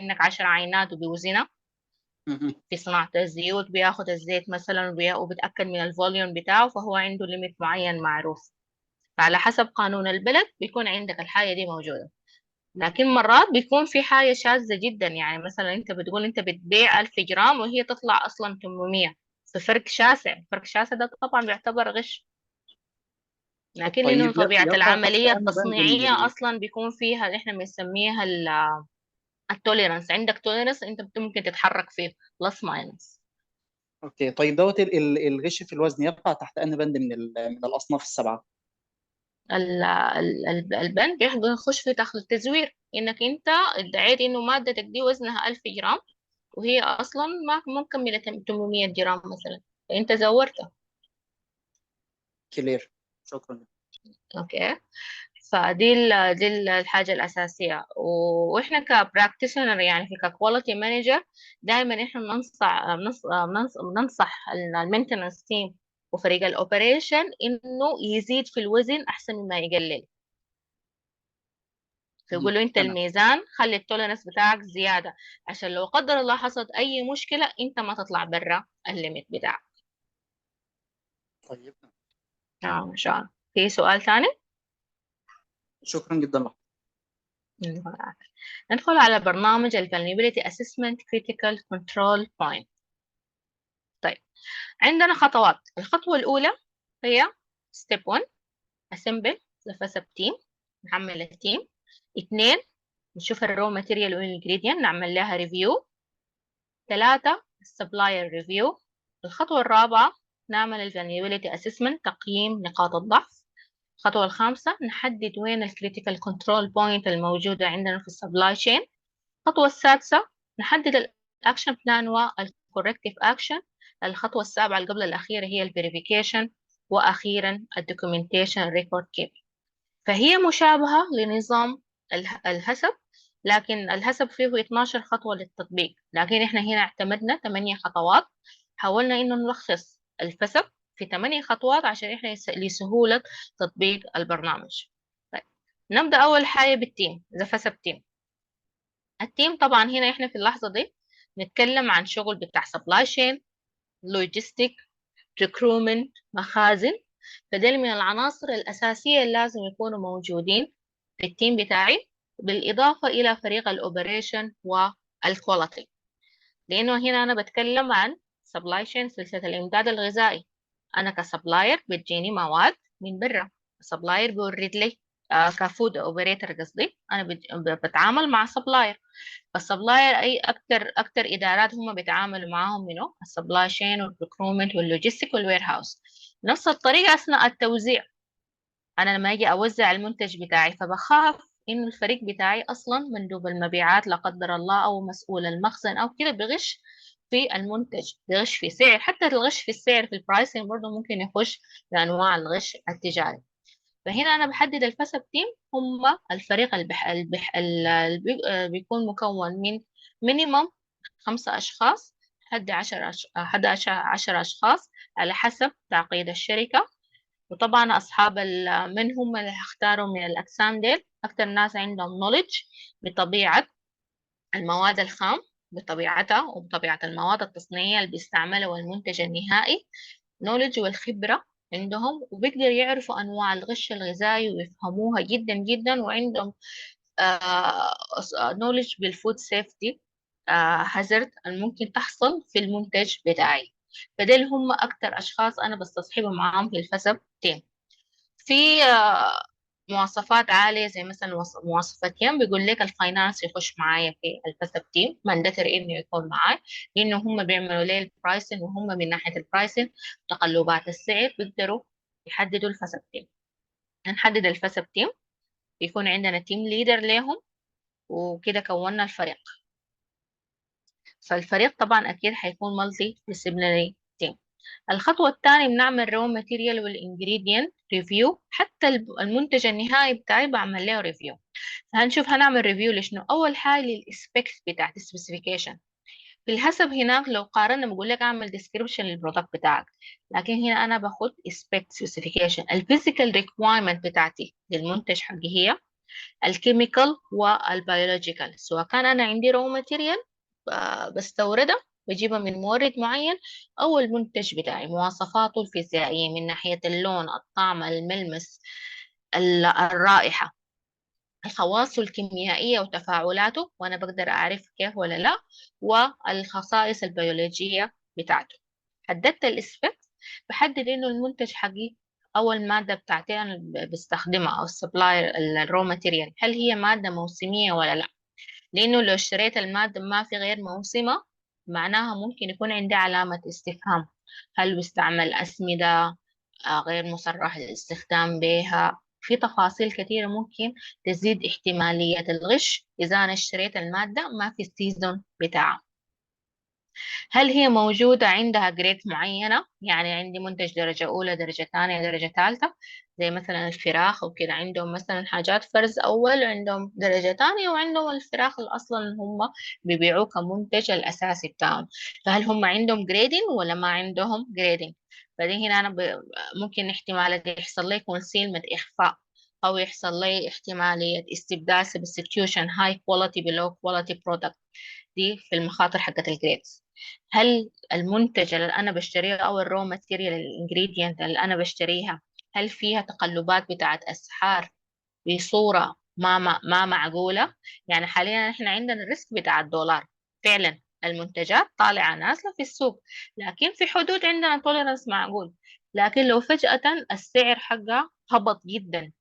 منك 10 عينات وبيوزنها. مهم. في صناعة الزيوت بياخد الزيت مثلا وبتأكد من الفوليوم بتاعه، فهو عنده ليميت معين معروف. فعلى حسب قانون البلد بيكون عندك الحاجة دي موجودة. لكن مرات بيكون في حاجة شاذة جدا، يعني مثلا انت بتقول انت بتبيع 1000 جرام وهي تطلع اصلا 800، ففرق شاسع. فرق شاسع ده طبعا بيعتبر غش. لكن انه طيب، طبيعة يقع تحت العملية أنه بند من التصنيعية اصلا بيكون فيها اللي احنا بنسميها التوليرانس. عندك توليرانس انت ممكن تتحرك فيه بلس ماينس. أوكي. طيب، دوت الغش في الوزن يقع تحت أنه بند من الأصناف السبعة؟ البند بيخش في داخل التزوير، انك انت ادعيت انه مادتك دي وزنها 1000 جرام وهي اصلا ما مكملة 800 جرام مثلا، فانت زورتها. كلير. شكرا. اوكي. دي الحاجة الأساسية. وإحنا كبراكتيشنر، يعني في ككواليتي مانجر، دائما إحنا بننصح المينتنس تيم وفريق الأوبريشن إنه يزيد في الوزن أحسن مما يقلل. فيقولوا أنت تمام. الميزان خلي التولرنس بتاعك زيادة، عشان لو قدر الله حصلت أي مشكلة أنت ما تطلع برا الليميت بتاعك. طيب. إن شاء الله. في سؤال ثاني؟ شكرا جدا لك. ندخل على برنامج ال Vulnerability Assessment Critical Control Point. طيب، عندنا خطوات. الخطوة الأولى هي step 1 assemble the FASAP team، نحمل التيم. 2 نشوف الرو ماتيريال والانجريدينت، نعمل لها ريفيو. 3 السبلاير ريفيو. الخطوة الرابعة نعمل الفاليبيليتي اسسمنت، تقييم نقاط الضعف. الخطوة الخامسة نحدد وين الكريتيكال كنترول بوينت الموجودة عندنا في السبلاي تشين. الخطوة السادسة نحدد الاكشن بلان والكوركتيف اكشن. الخطوة السابعة اللي قبل الأخيرة هي الفيريفيكيشن، وأخيرا الدوكيومنتيشن ريكورد كيب. فهي مشابهة لنظام الهسب، لكن الهسب فيه 12 خطوة للتطبيق، لكن احنا هنا اعتمدنا 8 خطوات. حاولنا انه نلخص الفسب في 8 خطوات عشان احنا لسهولة تطبيق البرنامج. طيب، نبدأ أول حاجة بالتيم، إذا فسب تيم. التيم طبعا هنا احنا في اللحظة دي نتكلم عن شغل بتاع سبلاي تشين، لوجيستيك، ريكرومنت، مخازن. فدول من العناصر الأساسية اللي لازم يكونوا موجودين في التيم بتاعي، بالإضافة إلى فريق الأوبريشن والكواليتي، لأنه هنا أنا بتكلم عن سبلاي تشين، سلسلة الإمداد الغذائي. أنا كسبلاير بتجيني مواد من برا، سبلاير بيورد لي كفود اوبريتور، قصدي أنا بتعامل مع سبلاير. فالسبلاير اي اكتر ادارات هم بيتعاملوا معاهم منه السبلاي تشين والبروكرومنت واللوجيستيك والوير هاوس. نفس الطريقه اثناء التوزيع، انا لما اجي اوزع المنتج بتاعي فبخاف انه الفريق بتاعي اصلا مندوب المبيعات لا قدر الله او مسؤول المخزن او كده بغش في المنتج، بغش في سعر. حتى الغش في السعر في البرايسنج برضه ممكن يخش بانواع الغش التجاري. فهنا أنا بحدد الفسب تيم هم الفريق بيكون مكون من مينيمم 5 أشخاص لحد 11 أشخاص على حسب تعقيد الشركة. وطبعا أصحاب من هم اللي هختاروا من الأقسام ديل أكتر ناس عندهم knowledge بطبيعة المواد الخام، بطبيعتها وبطبيعة المواد التصنيعية اللي بيستعملها المنتج النهائي، نولج والخبرة عندهم، وبيقدر يعرفوا أنواع الغش الغذائي ويفهموها جدا جدا، وعندهم نولج بالفود سيفتي هازارد الممكن تحصل في المنتج بتاعي. فدول هم أكتر أشخاص أنا بستصحبهم معاهم في الفسب تيم. في مواصفات عالية زي مثلا مواصفات يم بيقول لك الفاينانس يخش معايا في الفسب تيم، مانداتري انه يكون معاي، لانه هم بيعملوا لي البرايسنج، وهم من ناحية البرايسنج تقلبات السعر بيقدروا يحددوا الفسب تيم. هنحدد الفسب تيم، بيكون عندنا تيم ليدر ليهم، وكده كونا الفريق. فالفريق طبعا اكيد هيكون مالتي ديسيبلينري تيم. الخطوة الثانية بنعمل رو ماتيريال والانجريدينت ريفيو، حتى المنتج النهائي بتاعي بعمل له ريفيو. هنشوف هنعمل ريفيو لشنو. أول حاجة للسبيكس بتاعت السبيسيفيكيشن. في الحسب هناك لو قارنا بقول لك اعمل ديسكريبشن للبرودكت بتاعك، لكن هنا أنا باخد سبيك سبيسيفيكيشن. الفيزيكال ريكوايرمنت بتاعتي للمنتج حقي هي الكيميكال والبيولوجيكال، سواء كان أنا عندي رو ماتيريال بستوردها بجيبها من مورد معين، أو المنتج بتاعي مواصفاته الفيزيائية من ناحية اللون، الطعم، الملمس، الرائحة، خواصه الكيميائية وتفاعلاته، وأنا بقدر أعرف كيف ولا لا، والخصائص البيولوجية بتاعته. حددت الإسبكت، بحدد إنه المنتج حقي أو المادة بتاعتي أنا بستخدمها أو السبلاير الرو ماتيريال هل هي مادة موسمية ولا لا. لأنه لو اشتريت المادة ما في غير موسمة معناها ممكن يكون عندي علامة استفهام، هل بيستعمل أسمدة غير مصرح الاستخدام بها. في تفاصيل كثيرة ممكن تزيد احتمالية الغش إذا أنا اشتريت المادة ما في السيزون بتاعها. هل هي موجودة عندها جريد معينة، يعني عندي منتج درجة أولى، درجة ثانية، درجة ثالثة، زي مثلا الفراخ وكده عندهم مثلا حاجات فرز أول وعندهم درجة ثانية، وعندهم الفراخ اللي أصلا هم بيبيعوه كمنتج الأساسي بتاعهم. فهل هم عندهم جريدين ولا ما عندهم جريدين؟ فدي هنا أنا ممكن احتمال يحصل لي كونسيلمنت إخفاء، أو يحصل لي احتمالية استبدال substitution high quality below quality product. دي في المخاطر حقت الجريدز. هل المنتج اللي أنا بشتريه أو الرو ماتيريال الانجريدينت اللي أنا بشتريها هل فيها تقلبات بتاعت أسعار بصورة ما معقولة؟ يعني حاليا احنا عندنا الريسك بتاع الدولار، فعلا المنتجات طالعة نازلة في السوق، لكن في حدود عندنا توليرنس معقول. لكن لو فجأة السعر حقها هبط جدا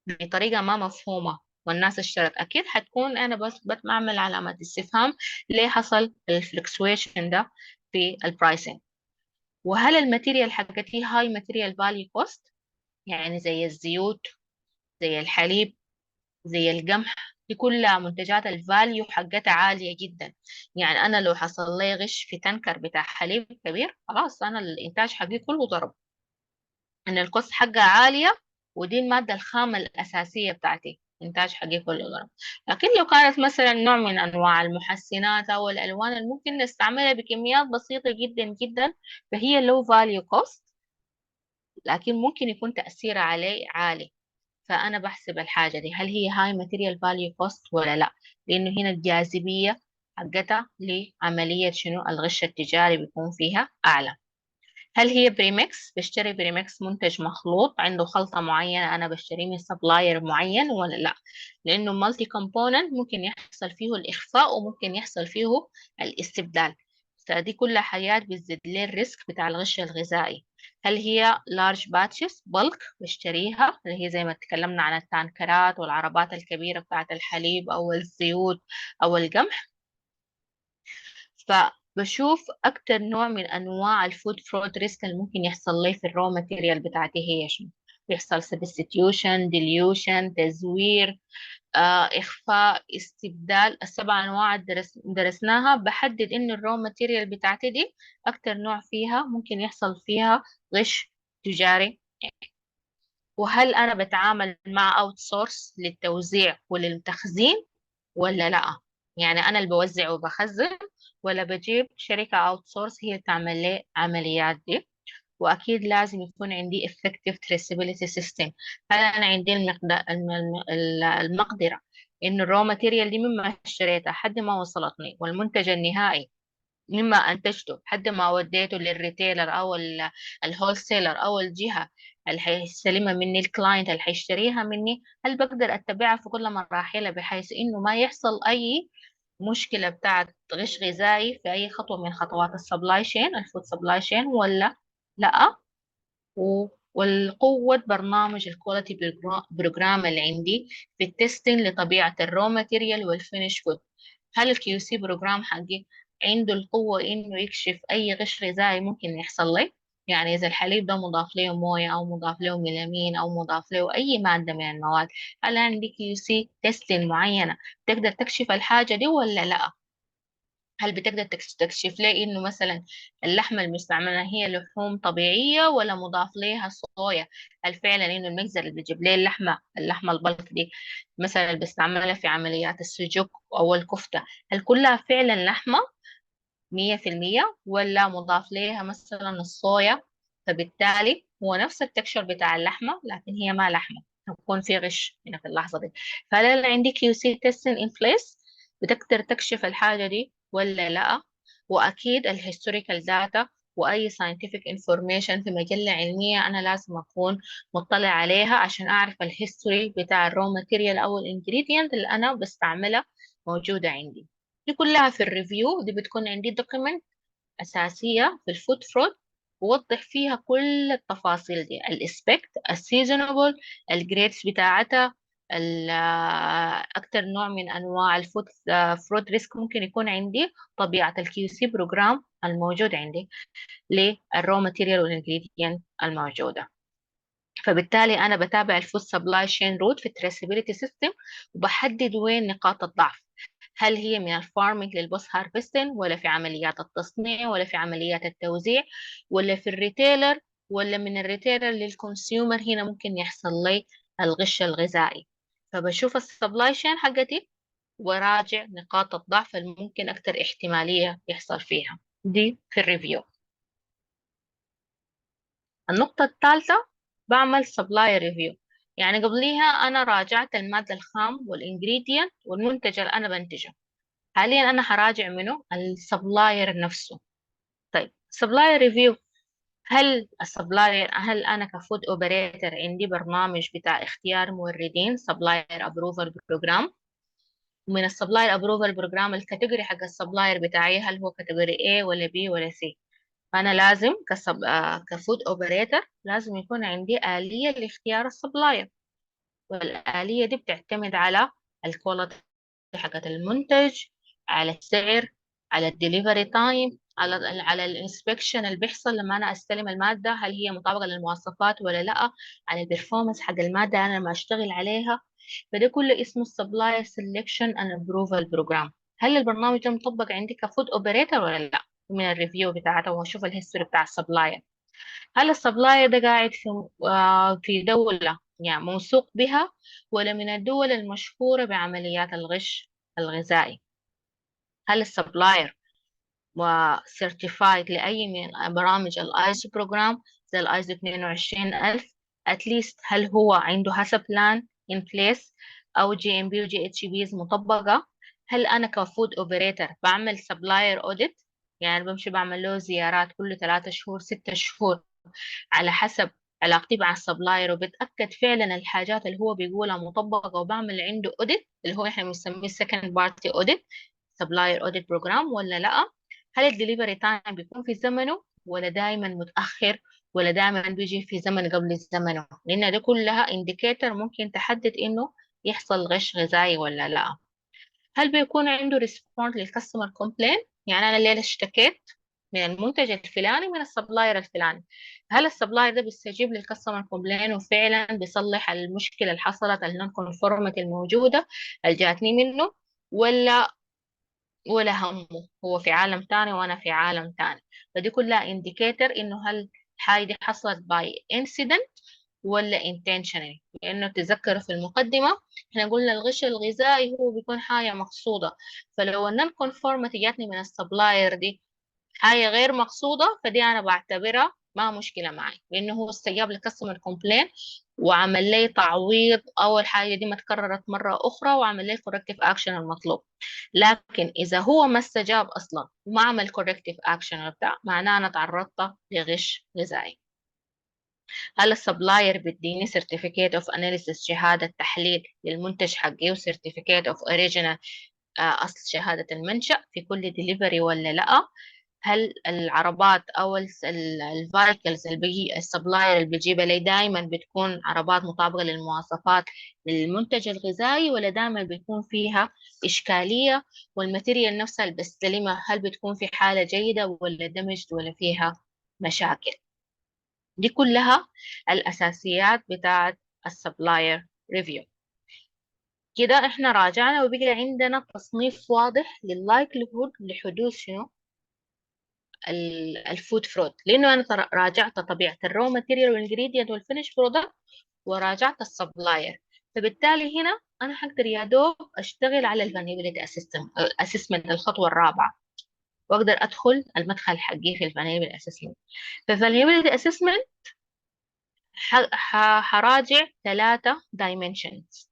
بطريقة ما مفهومة والناس اشترت، أكيد حتكون أنا بس بعمل علامة استفهام ليه حصل الفلكسويشن ده في البرايسنج. وهل الماتيريال حقتي هاي ماتيريال فاليو كوست، يعني زي الزيوت، زي الحليب، زي القمح، دي كلها منتجات الفاليو حقتها عالية جدا. يعني أنا لو حصل لي غش في تنكر بتاع حليب كبير، خلاص أنا الإنتاج حقي كله ضرب، إن الكوست حقها عالية، ودي المادة الخام الأساسية بتاعتي، إنتاج حقي كله ضرب. لكن لو كانت مثلا نوع من أنواع المحسنات أو الألوان اللي ممكن نستعملها بكميات بسيطة جدا جدا، فهي low value cost، لكن ممكن يكون تأثيرها عليه عالي. فأنا بحسب الحاجة دي هل هي هاي ماتيريال فاليو كوست ولا لا، لأنه هنا الجاذبية حقتها لعملية شنو الغش التجاري بيكون فيها أعلى. هل هي بريمكس، بشتري بريمكس منتج مخلوط عنده خلطة معينة أنا بشتريه من سبلاير معين ولا لا، لأنه مالتي كومبوننت ممكن يحصل فيه الإخفاء وممكن يحصل فيه الاستبدال. فدي كلها حاجات بتزيد لي الريسك بتاع الغش الغذائي. هل هي لارج باتشز بلك بشتريها، اللي هي زي ما تكلمنا عن التانكرات والعربات الكبيرة بتاعت الحليب أو الزيوت أو القمح. فبشوف أكتر نوع من أنواع الفود فرود ريسك اللي ممكن يحصل لي في الرو ماتيريال بتاعتي هي شنو. بيحصل سبستيوشن، ديليوشن، تزوير، إخفاء، استبدال. السبع أنواع درسناها. بحدد إن الرو ماتيريال بتاعتي دي أكتر نوع فيها ممكن يحصل فيها غش تجاري، وهل أنا بتعامل مع أوت سورس للتوزيع وللتخزين ولا لا. يعني أنا اللي بوزع وبخزن، ولا بجيب شركة أوت سورس هي تعمل لي عمليات دي. وأكيد لازم يكون عندي effective traceability system. هل أنا عندي المقدرة إن الرو ماتيريال دي مما اشتريتها حد ما وصلتني، والمنتج النهائي مما أنتجته حد ما وديته للريتيلر أو الهول سيلر أو الجهة اللي هيستلمها مني، الكلاينت اللي هيشتريها مني، هل بقدر أتبعها في كل مراحلها بحيث إنه ما يحصل أي مشكلة بتاعت غش غذائي في أي خطوة من خطوات السبلاي شين، الفود سبلاي شين، ولا لأ. والقوة برنامج الكواليتي بروجرام اللي عندي في التستين لطبيعة الرو ماتيريال والفينش فود، هل الكيو سي بروجرام حقي عنده القوة إنه يكشف أي غش غذائي ممكن يحصل لي. يعني إذا الحليب ده مضاف له موية أو مضاف له ميلامين أو مضاف له أي مادة من المواد، هل عندي كيو سي تستين معينة تقدر تكشف الحاجة دي ولا لأ. هل بتقدر تكشف لي إنه مثلا اللحمة المستعملة هي لحوم طبيعية ولا مضاف لها صويا. هل فعلا إنه المخزن اللي بيجيب لي اللحمة البلك دي مثلا اللي بيستعملها في عمليات السجق أو الكفتة، هل كلها فعلا لحمة 100% ولا مضاف لها مثلا الصويا، فبالتالي هو نفس التكشر بتاع اللحمة لكن هي ما لحمة، هيكون في غش هنا في اللحظة دي. فهل أنا عندي كيو سي تيستين ان بليس بتقدر تكشف الحاجة دي ولا لا. وأكيد الهيستوريكال داتا وأي scientific information في مجلة علمية أنا لازم أكون مطلع عليها عشان أعرف الهيستوري بتاع الرو ماتيريال أو الانجريدينت اللي أنا بستعملها موجودة عندي. دي كلها في الريفيو، دي بتكون عندي دوكيمنت أساسية في الفود فرود بوضح فيها كل التفاصيل دي، الاسبكت، السيزونبل، الجريدز بتاعتها، أكتر نوع من أنواع الفود فرود ريسك ممكن يكون عندي، طبيعة الكيو سي بروجرام الموجود عندي للرو ماتيريال والانجريدينت الموجودة. فبالتالي أنا بتابع الفود سبلاي شين روت في التريسابيليتي سيستم وبحدد وين نقاط الضعف. هل هي من الفارمينج للبوست هارفستين، ولا في عمليات التصنيع، ولا في عمليات التوزيع، ولا في الريتيلر، ولا من الريتيلر للكونسيومر. هنا ممكن يحصل لي الغش الغذائي. فبشوف السبلاي شين حقتي وراجع نقاط الضعف الممكن أكتر احتمالية يحصل فيها، دي في الريفيو. النقطة الثالثة بعمل سبلاي ريفيو، يعني قبليها أنا راجعت المادة الخام والإنجريدينت والمنتج اللي أنا بنتجه. حاليا أنا هراجع منه السبلاير نفسه. طيب سبلاير ريفيو، هل أنا كفود أوبريتور عندي برنامج بتاع اختيار موردين سبلاير أبروفر بروجرام؟ ومن السبلاير ابروفال بروجرام الكاتيجوري حق السبلاير بتاعي هل هو كاتيجوري A ولا B ولا C. فأنا لازم كفود اوبريتور لازم يكون عندي آلية لاختيار السبلاير، والآلية دي بتعتمد على الكواليتي حقت المنتج، على السعر، على الدليفري تايم، على الانسبكشن اللي بيحصل لما انا استلم الماده هل هي مطابقه للمواصفات ولا لا، على البرفورمانس حق الماده انا لما اشتغل عليها. فده كله اسمه السبلاير سيلكشن اند ابروفال بروجرام. هل البرنامج ده مطبق عندي كفود اوبريتور ولا لا؟ من الريفيو بتاعته واشوف الهيستوري بتاع السبلاير. هل السبلاير ده قاعد في دولة يعني موثوق بها، ولا من الدول المشهورة بعمليات الغش الغذائي؟ هل السبلاير وسيرتيفايد لأي من برامج الايزو بروجرام زي الايزو 22000 اتليست؟ هل هو عنده هاسا بلان ان بليس او جي ام بي وجي اتش بيز مطبقة؟ هل انا كفود اوبريتور بعمل سبلاير اوديت، يعني بمشي بعمل له زيارات كل 3 شهور 6 شهور على حسب علاقتي مع السبلاير، وبتأكد فعلا الحاجات اللي هو بيقولها مطبقة، وبعمل عنده اوديت اللي هو احنا بنسميه second party audit supplier audit program ولا لا؟ هل الدليفري تايم بيكون في زمنه ولا دائما متأخر، ولا دائما بيجي في زمن قبل زمنه؟ لأن ده كلها انديكيتور ممكن تحدد إنه يحصل غش غذائي ولا لا. هل بيكون عنده ريسبونس للكاستمر كومبلين، يعني أنا الليلة اشتكيت من المنتج الفلاني من السبلاير الفلاني، هل السبلاير ده بيستجيب للكاستمر كومبلين وفعلا بيصلح المشكلة اللي حصلت النون كونفورميتي الموجودة اللي جاتني منه، ولا همه هو في عالم تاني وانا في عالم تاني؟ فدي كلها انديكيتور انه هل الحاجة دي حصلت باي انسيدنت ولا intentionally. لانه تذكروا في المقدمة احنا قلنا الغش الغذائي هو بيكون حاجة مقصودة، فلو النون كونفورمتي جاتني من السبلاير دي حاجة غير مقصودة فدي أنا بعتبرها ما مشكلة معي، لأنه هو استجاب لكاستمر كومبلين وعمل لي تعويض أو الحاجة دي ما تكررت مرة أخرى وعمل لي corrective action المطلوب. لكن إذا هو ما استجاب أصلا وما عمل corrective action بتاع، معناه أنا تعرضت لغش غذائي. هل السبلاير بيديني certificate of analysis شهادة تحليل للمنتج حقي و certificate of original أصل شهادة المنشأ في كل delivery ولا لأ؟ هل العربات أو الفايكلز اللي بيجي السبلاير اللي بيجيبها لي دائما بتكون عربات مطابقة للمواصفات للمنتج الغذائي، ولا دائما بيكون فيها إشكالية، والماتيريال نفسها اللي بستلمها هل بتكون في حالة جيدة ولا دمجت ولا فيها مشاكل؟ دي كلها الأساسيات بتاعت السبلاير ريفيو. كده احنا راجعنا وبقى عندنا تصنيف واضح لللايكليهود لحدوث شنو الفود فرود، لانه انا راجعت طبيعه الرو ماتيريال والانجريدينت والفينش برودكت وراجعت السبلاير، فبالتالي هنا انا حقدر يا دوب اشتغل على الفانيبيليتي اسسمنت الخطوه الرابعه، واقدر ادخل المدخل حقي في الفانيبيليتي اسسمنت. فالفانيبيليتي اسسمنت حراجع 3 dimensions،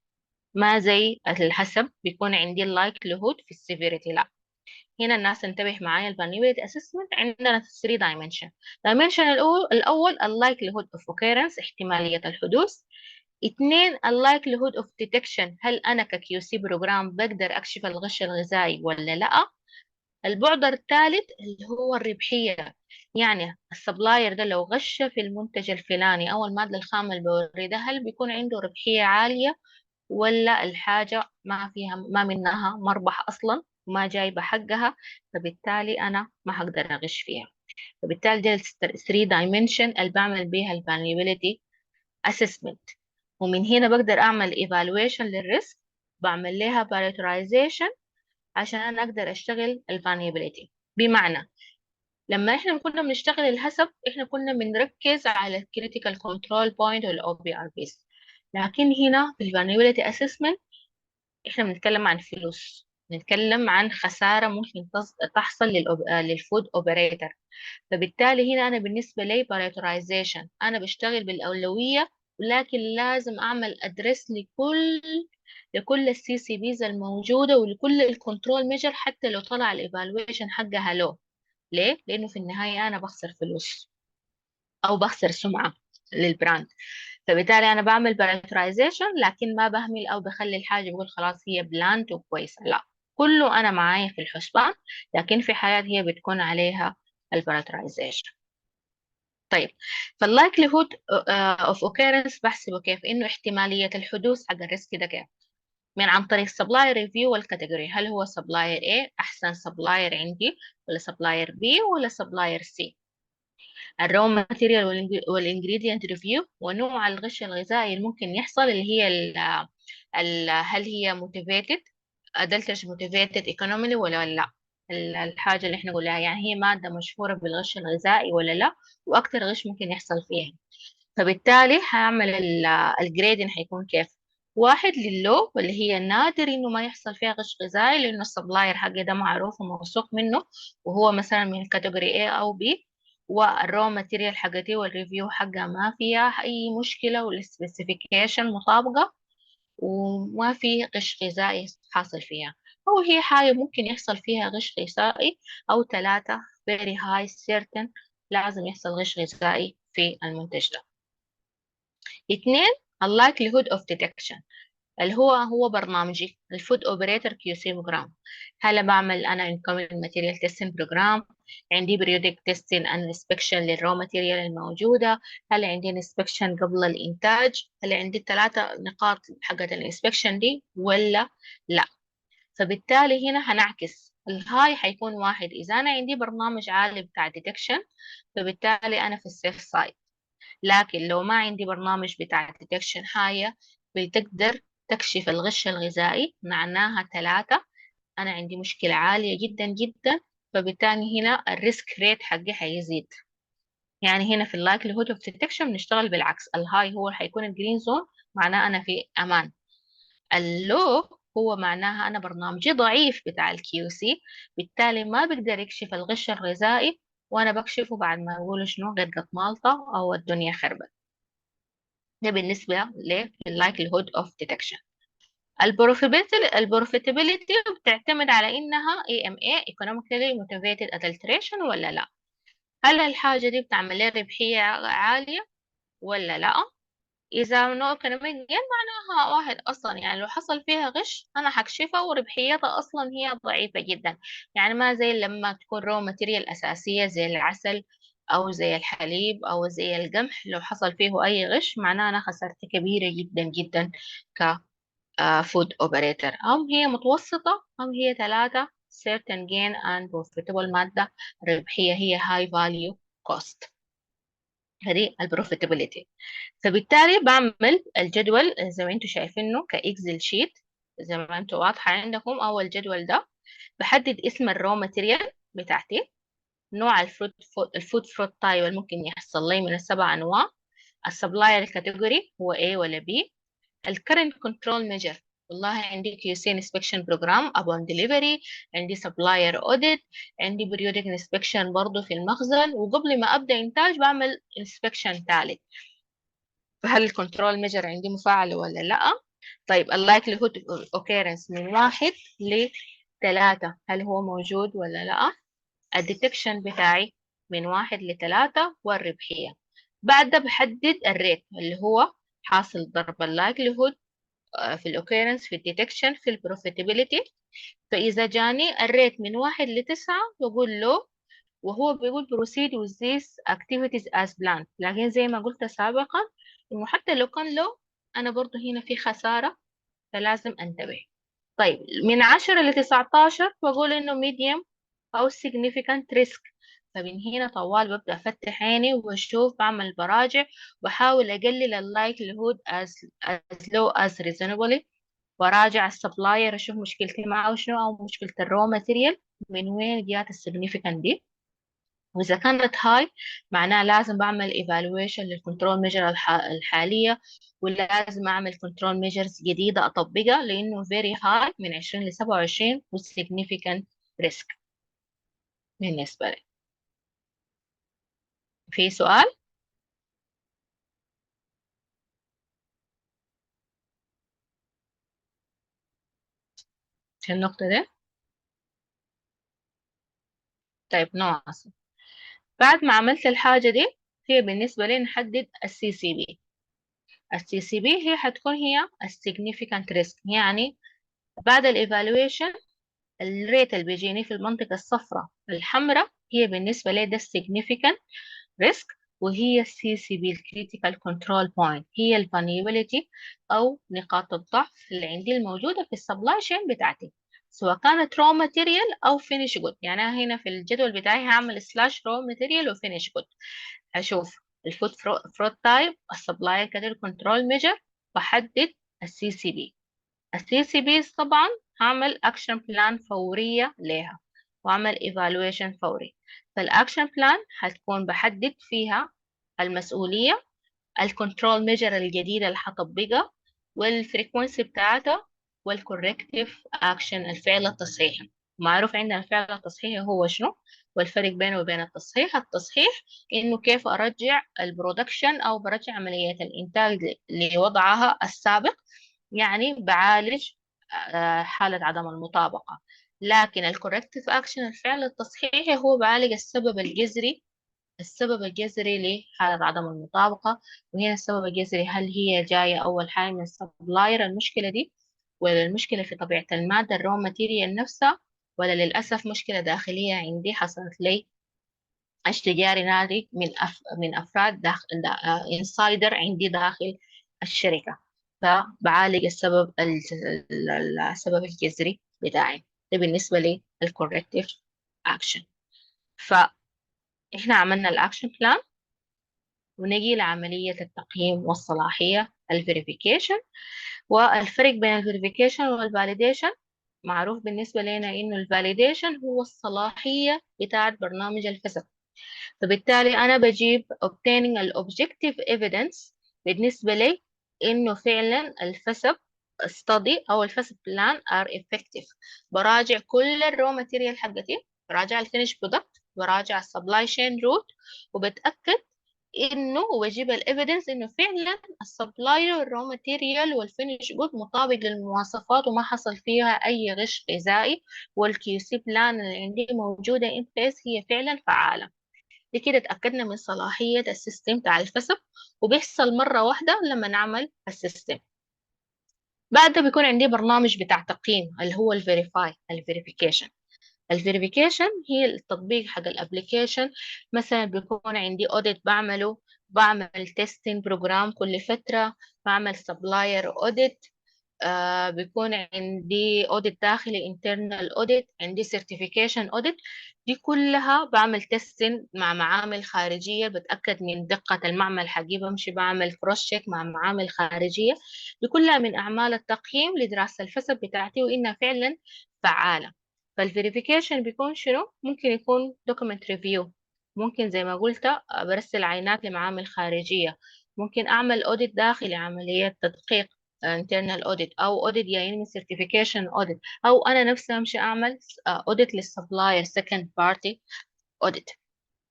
ما زي الحسب بيكون عندي اللايكليهود في السيفيريتي، لا هنا الناس تنتبه معايا. الفانيبيليتي اسسمنت عندنا 3 dimension. dimension الأول likelihood of occurrence احتمالية الحدوث. 2 likelihood of detection هل أنا كQC بروجرام بقدر أكشف الغش الغذائي ولا لا. البعد الثالث اللي هو الربحية، يعني السبلاير ده لو غش في المنتج الفلاني أو المادة الخام اللي بوردها هل بيكون عنده ربحية عالية ولا الحاجة ما منها مربح أصلا وما جايبة حقها، فبالتالي أنا ما هقدر أغش فيها. فبالتالي ده 3 dimension اللي بعمل بيها ال vulnerability assessment، ومن هنا بقدر أعمل evaluation للريسك، بعمل لها prioritization عشان أنا أقدر أشتغل ال vulnerability. بمعنى لما إحنا كنا بنشتغل الحسب إحنا كنا بنركز على ال critical control point وال OBRBs، لكن هنا في ال vulnerability assessment احنا بنتكلم عن فلوس، بنتكلم عن خسارة ممكن تحصل للفود اوبريتور. فبالتالي هنا انا بالنسبة لي prioritization انا بشتغل بالأولوية، ولكن لازم اعمل ادرس لكل السي سي بيز الموجودة ولكل الكنترول ميجر حتى لو طلع الايفالويشن حقها لو. ليه؟ لانه في النهاية انا بخسر فلوس او بخسر سمعة للبراند. فبالتالي أنا بعمل بارامترايزيشن لكن ما بهمل أو بخلي الحاجة بقول خلاص هي بلاند وكويسة، لا، كله أنا معايا في الحسبان، لكن في حاجات هي بتكون عليها البارامترايزيشن. طيب، فاللايكليهود اوف اوكيرنس بحسبه كيف؟ انه احتمالية الحدوث حق الريسك ده كيف؟ من عن طريق سبلاير ريفيو والكاتيجوري، هل هو سبلاير A احسن سبلاير عندي، ولا سبلاير B، ولا سبلاير C. الرو ماتيريال والانجريدينت ريفيو، ونوع الغش الغذائي اللي ممكن يحصل اللي هي هل هي موتيفيتد ادلتش موتيفيتد ايكونوميلي ولا لا. الحاجة اللي احنا قلناها يعني هي مادة مشهورة بالغش الغذائي ولا لا، واكتر غش ممكن يحصل فيها. فبالتالي هعمل الجريدين هيكون كيف؟ واحد للو واللي هي نادر انه ما يحصل فيها غش غذائي لانه السبلاير حقي ده معروف وموثوق منه وهو مثلا من كاتيجوري A او B، والرو ماتيريال حقتي والريفيو حقها ما فيها اي مشكلة والسبيسيفيكيشن مطابقة وما في غش غذائي حاصل فيها، أو هي حاجة ممكن يحصل فيها غش غذائي، أو ثلاثة very high certain لازم يحصل غش غذائي في المنتج ده. اثنين ال likelihood of detection اللي هو برنامجي الفود اوبريتور كيو سي بروجرام. هل بعمل انا incoming material testing بروجرام، عندي periodic testing and inspection للرو ماتيريال الموجودة، هل عندي inspection قبل الإنتاج، هل عندي الثلاثة نقاط حقت الانسبكشن دي ولا لا. فبالتالي هنا هنعكس الهاي حيكون واحد إذا أنا عندي برنامج عالي بتاع detection، فبالتالي أنا في السيف سايد. لكن لو ما عندي برنامج بتاع ديتكشن هاي بتقدر تكشف الغش الغذائي، معناها ثلاثة، أنا عندي مشكلة عالية جدا جدا، فبالتالي هنا الريسك ريت حقي حيزيد. يعني هنا في اللايكليهود اوف ديتكشن بنشتغل بالعكس، الهاي هو حيكون الجرين زون، معناه أنا في أمان. اللو هو معناها أنا برنامجي ضعيف بتاع الكيو سي، بالتالي ما بيقدر يكشف الغش الغذائي، وأنا بكشفه بعد ما يقولوا شنو غرقت مالطة أو الدنيا خربت. ده بالنسبة للlikelihood of detection. البروفيتابيلتي بتعتمد على إنها EMA economically motivated adulteration ولا لا. هل الحاجة دي بتعمل لي ربحية عالية ولا لا؟ إذا no economic gain معناها واحد أصلا يعني لو حصل فيها غش أنا هكشفها وربحيتها أصلا هي ضعيفة جدا، يعني ما زي لما تكون رو ماتيريال أساسية زي العسل أو زي الحليب أو زي القمح، لو حصل فيه أي غش معناها أنا خسارتي كبيرة جدا جدا ك food operator. أو هي متوسطة أو هي ثلاثة certain gain and profitable مادة ربحية هي high value cost. هذه البروفيتابيلتي. فبالتالي بعمل الجدول زي ما انتم شايفينه كإكسل شيت زي ما انتم واضحة عندكم. أول جدول ده بحدد اسم الرو ماتيريال بتاعتي، نوع الفود فروت تايب اللي ممكن يحصل لي من السبع أنواع، السبلاير كاتيجوري هو A ولا B، الكرنت كنترول ميجر والله عندي QC inspection program upon delivery، عندي supplier audit، عندي periodic inspection برضو في المخزن، وقبل ما أبدأ إنتاج بعمل inspection ثالث، فهل الكنترول ميجر عندي مفعل ولا لا. طيب ال likelihood of occurrence من واحد لثلاثة هل هو موجود ولا لا. الديتكشن بتاعي من واحد لثلاثة، والربحية بعد ده بحدد الريت اللي هو حاصل ضرب ال likelihood في الاوكيرنس في الديتكشن في البروفيتابيلتي. فإذا جاني الريت من واحد لتسعة بقول له، وهو بيقول proceed with these activities as planned، لكن زي ما قلت سابقا إنه حتى لو كان له أنا برضو هنا في خسارة فلازم أنتبه. طيب من 10 ل 19 بقول إنه medium أو significant risk، فمن هنا طوال ببدأ أفتح عيني وأشوف بعمل براجع وأحاول أقلل ال likelihood as low as reasonably، وراجع السبلاير اشوف مشكلتي معه شنو او مشكلة الرو ماتيريال من وين جات السيجنيفيكانت دي، واذا كانت هاي معناها لازم بعمل ايفالويشن للكنترول ميجر الحالية، ولازم اعمل كنترول ميجرز جديدة اطبقها لانه فيري هاي من 20 ل 27 والسيجنيفيكانت ريسك بالنسبة لي. في سؤال؟ في النقطة دي؟ طيب نواصل. بعد ما عملت الحاجة دي هي بالنسبة لي نحدد السي سي بي. السي سي بي هي حتكون هي السيجنيفيكانت ريسك، يعني بعد الايفالويشن الريت اللي بيجيني في المنطقة الصفراء الحمراء هي بالنسبة لي ده السيجنيفيكانت ريسك، وهي السي سي بي الكريتيكال كنترول بوينت، هي الفانيبيليتي او نقاط الضعف اللي عندي الموجودة في السبلاي شين بتاعتي، سواء كانت رو ماتيريال او فينيش جود. يعني انا هنا في الجدول بتاعي هعمل سلاش رو ماتيريال وفينيش جود، هشوف الفود فروت تايب، السبلاي كاتيجوري كنترول ميجر، بحدد السي سي بي. السي سي بي طبعا هعمل اكشن بلان فورية لها واعمل ايفالويشن فوري. فالاكشن بلان هتكون بحدد فيها المسؤولية، الكنترول ميجر الجديدة اللي هطبقها، والفريكونسي بتاعتها، والكوركتيف اكشن الفعل التصحيحي. معروف عندنا الفعل التصحيحي هو شنو، والفرق بينه وبين التصحيح. التصحيح انه كيف ارجع البرودكشن او برجع عملية الانتاج لوضعها السابق، يعني بعالج حالة عدم المطابقة. لكن الكوركتيف اكشن الفعل التصحيحي هو بعالج السبب الجذري، السبب الجذري لحالة عدم المطابقة. وهنا السبب الجذري هل هي جاية أول حاجة من السبلاير المشكلة دي، ولا المشكلة في طبيعة المادة الرو ماتيريال نفسها، ولا للأسف مشكلة داخلية عندي حصلت لي اشتجاري نادي من أفراد داخل انسايدر عندي داخل الشركة. فبعالج السبب الجذري بتاعي. ده بالنسبة لي الكوركتيف أكشن. فإحنا عملنا الأكشن بلان، ونجي لعملية التقييم والصلاحية الفيريفيكيشن. والفرق بين الفيريفيكيشن والفاليديشن معروف بالنسبة لنا إنه الفاليديشن هو الصلاحية بتاعة برنامج الفسق. فبالتالي أنا بجيب obtaining الobjective evidence بالنسبة لي إنه فعلا الفسق study أو الفسق plan are effective. براجع كل الرو ماتيريال حقتي، براجع الفينش برودكت، براجع السبلاي شين روت، وبتأكد انه وبجيب الايفيدنس انه فعلا السبلاير والرو ماتيريال والفينش جود مطابق للمواصفات وما حصل فيها اي غش غذائي، والكيو سي بلان اللي عندي موجوده ان بليس هي فعلا فعاله. بكده اتاكدنا من صلاحيه السيستم بتاع الفسق، وبيحصل مره واحده لما نعمل السيستم. بعد ده بيكون عندي برنامج بتاع تقييم اللي هو الفيريفيكيشن. الفيريفيكيشن هي التطبيق حق الابليكيشن. مثلا بيكون عندي اوديت بعمله، بعمل تيستين بروجرام كل فترة، بعمل سبلاير اوديت، بيكون عندي اوديت داخلي internal audit، عندي certification audit. دي كلها بعمل تيستين مع معامل خارجية، بتأكد من دقة المعمل حقي، بمشي بعمل كروس تشيك مع معامل خارجية. دي كلها من أعمال التقييم لدراسة الفساد بتاعتي وإنها فعلا فعالة. فالفيريفيكيشن بيكون شنو؟ ممكن يكون دوكيمنت ريفيو، ممكن زي ما قلت برسل عينات لمعامل خارجية، ممكن أعمل أوديت داخلي عملية تدقيق internal audit، أو audit جايين من certification audit، أو أنا نفسي أمشي أعمل audit للسبلاير second party audit.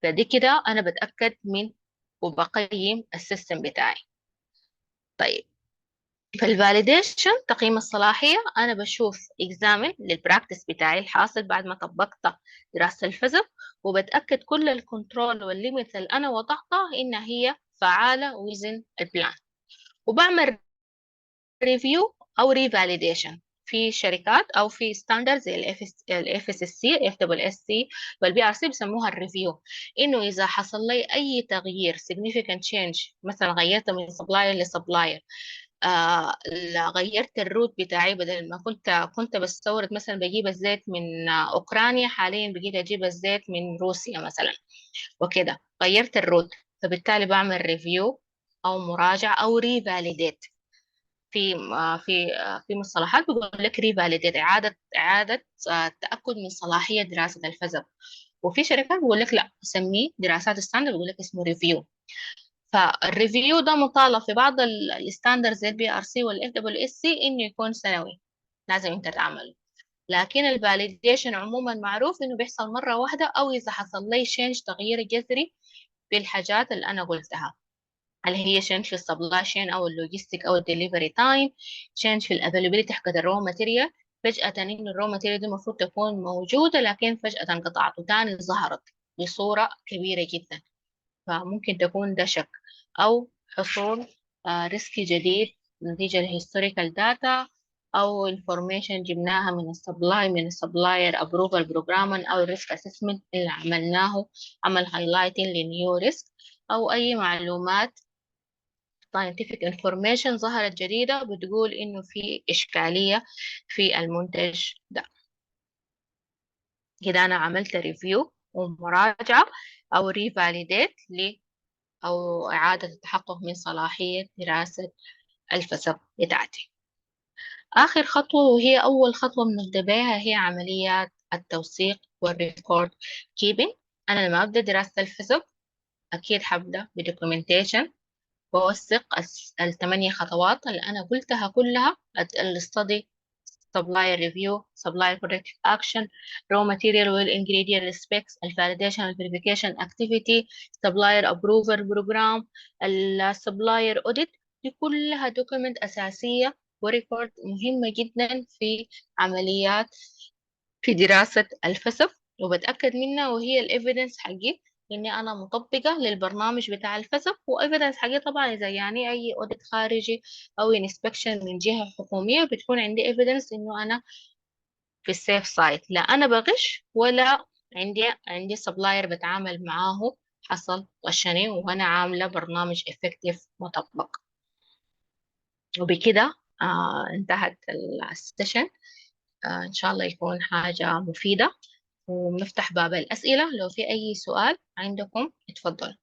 فدي كده أنا بتأكد من وبقيم السيستم بتاعي. طيب فالفاليديشن تقييم الصلاحية، أنا بشوف examine للبراكتس بتاعي الحاصل بعد ما طبقت دراسة الفزع، وبتأكد كل الكنترول والليميت اللي أنا وضعتها إنها هي فعالة within البلان، وبعمل ريفيو او ريفاليديشن في شركات او في ستاندرد زي الاف اس اس سي، الاف دبل اس سي والبي ار سي بيسموها الريفيو. انه اذا حصل لي اي تغيير significant change، مثلا غيرت من سبلاير لسبلاير، غيرت الروت بتاعي، بدل ما كنت بستورد مثلا بجيب الزيت من اوكرانيا، حاليا بقيت اجيب الزيت من روسيا مثلا، وكده غيرت الروت. فبالتالي بعمل ريفيو او مراجعة او ريفاليديت. في مصطلحات بيقول لك ريفاليديت، اعاده تاكد من صلاحيه دراسه الفزع. وفي شركات بيقول لك لا، سميه دراسات ستاندرد، بيقول لك اسمه ريفيو. فالريفيو ده مطالب في بعض الستاندرد زي البي ار سي والاف دبليو اس سي انه يكون سنوي، لازم انت تعمله. لكن الفاليديشن عموما معروف انه بيحصل مره واحده، او اذا حصل لي شينج تغيير جذري في الحاجات اللي انا قلتها، هل هي change في السبلاي شين او اللوجيستيك او الدليفري تايم، change في الافيلابيلتي حقت الرو ماتيريال. فجأة ان الرو ماتيريال دي المفروض تكون موجودة، لكن فجأة انقطعت وتاني ظهرت بصورة كبيرة جدا، فممكن تكون ده شك. او حصول ريسك جديد نتيجة لهيستوريكال داتا أو انفورميشن جبناها من السبلاير ابروفال بروجرام أو الريسك اسسمنت اللي عملناه عمل هايلايتنج لنيو ريسك، أو أي معلومات scientific information ظهرت جديدة بتقول إنه في إشكالية في المنتج ده. كده أنا عملت ريفيو ومراجعة أو ريفاليديت أو إعادة التحقق من صلاحية دراسة الفسق بتاعتي. آخر خطوة وهي أول خطوة بنبدأ بها هي عمليات التوثيق والريكورد كيبنج. أنا لما أبدأ دراسة الفسق أكيد حبدأ بدوكيومنتيشن، بوثق ال8 خطوات اللي أنا قلتها كلها: الستدي، supplier review, supplier corrective action, raw material will ingredient specs, validation and verification activity, supplier approval program, supplier audit. دي كلها document أساسية وريكورد مهمة جدا في عمليات في دراسة الفسق، وبتأكد منها وهي الإيفيدنس حقي إني أنا مطبقة للبرنامج بتاع الفسق. وإيفيدنس حقي طبعا إذا يعني أي أوديت خارجي أو انسبكشن من جهة حكومية بتكون عندي إيفيدنس إنه أنا في السيف سايت، لا أنا بغش ولا عندي سبلاير بتعامل معاه حصل غشني وأنا عاملة برنامج إفكتيف مطبق. وبكده انتهت السيشن. إن شاء الله يكون حاجة مفيدة، ونفتح باب الأسئلة. لو في أي سؤال عندكم اتفضل.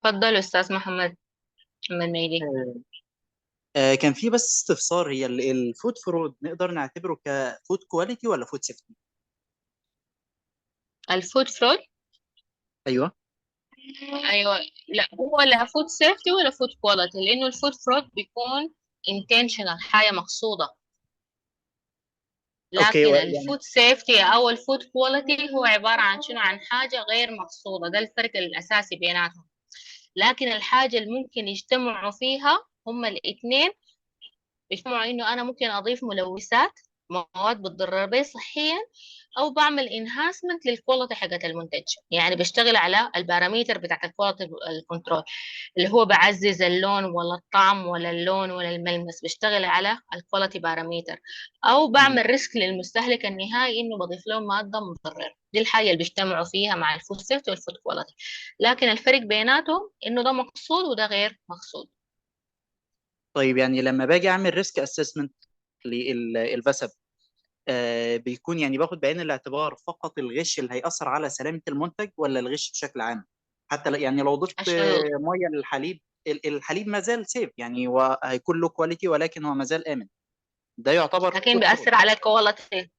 اتفضل أستاذ محمد ميدي. كان في بس استفسار، هي الفود فرود نقدر نعتبره كفود كواليتي ولا فود سيفتي؟ الفود فرود؟ ايوه. أيوة، لا هو لا فود سيفتي ولا فود كواليتي، لأنه الفود فرود بيكون intentional، حاجة مقصودة. اوكي، لكن يعني الفود سيفتي أو الفود كواليتي هو عبارة عن شنو؟ عن حاجة غير مقصودة. ده الفرق الأساسي بيناتهم. لكن الحاجة اللي ممكن يجتمعوا فيها هما الاثنين، بيجتمعوا إنه أنا ممكن أضيف ملوثات، مواد بتضرر بي صحيا، او بعمل انهانسمنت للكواليتي حقت المنتج. يعني بشتغل على الباراميتر بتاعت الكواليتي الكنترول، اللي هو بعزز اللون ولا الطعم ولا اللون ولا الملمس، بشتغل على الكواليتي باراميتر، او بعمل ريسك للمستهلك النهائي انه بضيف له ماده مضرره. دي الحاجه اللي بيجتمعوا فيها مع الفود سيفتي والفود كواليتي. لكن الفرق بيناتهم انه ده مقصود وده غير مقصود. طيب، يعني لما باجي اعمل ريسك اسسمنت للفسب، بيكون يعني باخد بعين الاعتبار فقط الغش اللي هيأثر على سلامة المنتج، ولا الغش بشكل عام؟ حتى يعني لو ضفت عشان ميه للحليب، الحليب ما زال سيف، يعني هو هيكون له كواليتي ولكن هو ما زال آمن. ده يعتبر لكن فود فرود. بيأثر على الكواليتي.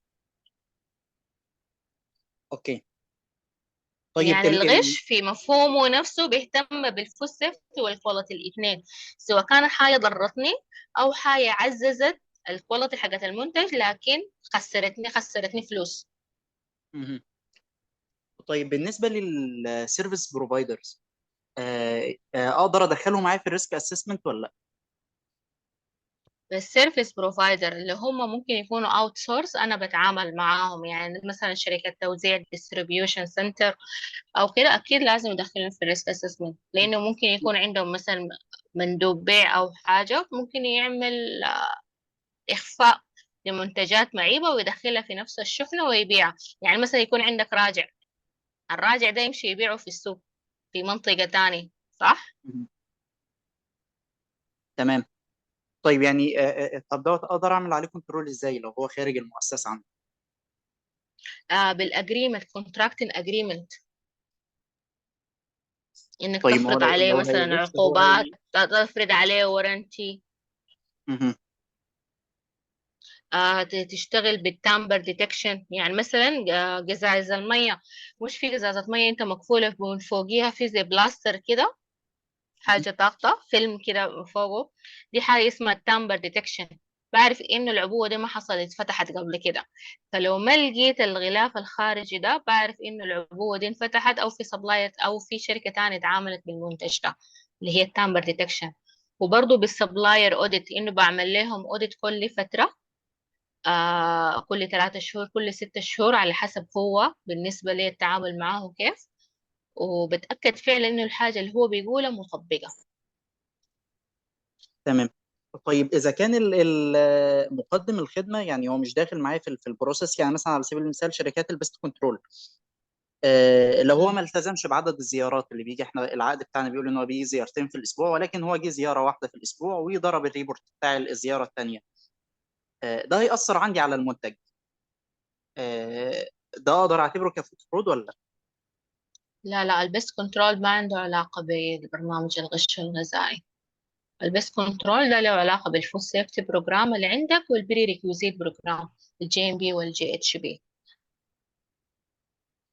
اوكي. طيب يعني الغش في مفهومه نفسه بيهتم بالفود سيفتي والكواليتي الاثنين، سواء كانت حاجة ضرتني أو حاجة عززت الكواليتي حقت المنتج لكن خسرتني فلوس. مهم. طيب بالنسبة للسيرفيس بروفايدرز، اقدر ادخله معايا في الريسك اسسمنت ولا لا؟ السيرفيس بروفايدر اللي هم ممكن يكونوا اوت سورس انا بتعامل معاهم، يعني مثلا شركة توزيع ديستريبيوشن سنتر او كده، اكيد لازم يدخلون في الريسك اسسمنت، لانه ممكن يكون عندهم مثلا مندوب بيع او حاجة ممكن يعمل إخفاء لمنتجات معيبة ويدخلها في نفس الشحنة ويبيعها. يعني مثلا يكون عندك راجع، الراجع ده يمشي يبيعه في السوق في منطقة تانية، صح؟ مهم. تمام. طيب يعني طب دوت اقدر اعمل عليه كنترول ازاي لو هو خارج المؤسسة عندي؟ بالأجريمنت، كونتراكتنج أجريمنت، إنك طيب ما هو تفرض عليه لو مثلا هيغش هو عقوبات، تفرض عليه ورنتي، مهم. تشتغل بالتامبر ديتكشن. يعني مثلا قزاز المية، مش في قزازة مية انت مقفولة من فوقيها في زي بلاستر كده، حاجة طاقة فيلم كده فوقه، دي حاجة اسمها التامبر ديتكشن. بعرف انه العبوة دي ما حصلت فتحت قبل كده، فلو ما لقيت الغلاف الخارجي ده بعرف انه العبوة دي انفتحت او في سبلاير او في شركة تانية اتعاملت بالمنتج ده، اللي هي التامبر ديتكشن. وبرضه بالسبلاير اوديت، انه بعمل لهم اوديت كل فترة، كل 3 شهور، كل 6 شهور، على حسب هو بالنسبة لي التعامل معاه كيف، وبتأكد فعلا انه الحاجة اللي هو بيقولها مطبقة. تمام. طيب اذا كان مقدم الخدمه يعني هو مش داخل معايا في البروسيس، يعني مثلا على سبيل المثال شركات البيست كنترول، لو هو مم. ما التزمش بعدد الزيارات اللي بيجي، احنا العقد بتاعنا بيقول ان هو بيجي زيارتين في الاسبوع، ولكن هو جه زياره واحده في الاسبوع وضرب الريبورت بتاع الزياره الثانيه، ده هيأثر عندي على المنتج، آه، ده اقدر اعتبره كفود فرود ولا لا؟ لا لا، البيست كنترول ما عنده علاقة ببرنامج الغش الغذائي. البيست كنترول ده له علاقة بالفود سيفتي بروجرام اللي عندك، والبري ريكوزيت بروجرام، الجي ام بي والجي اتش بي.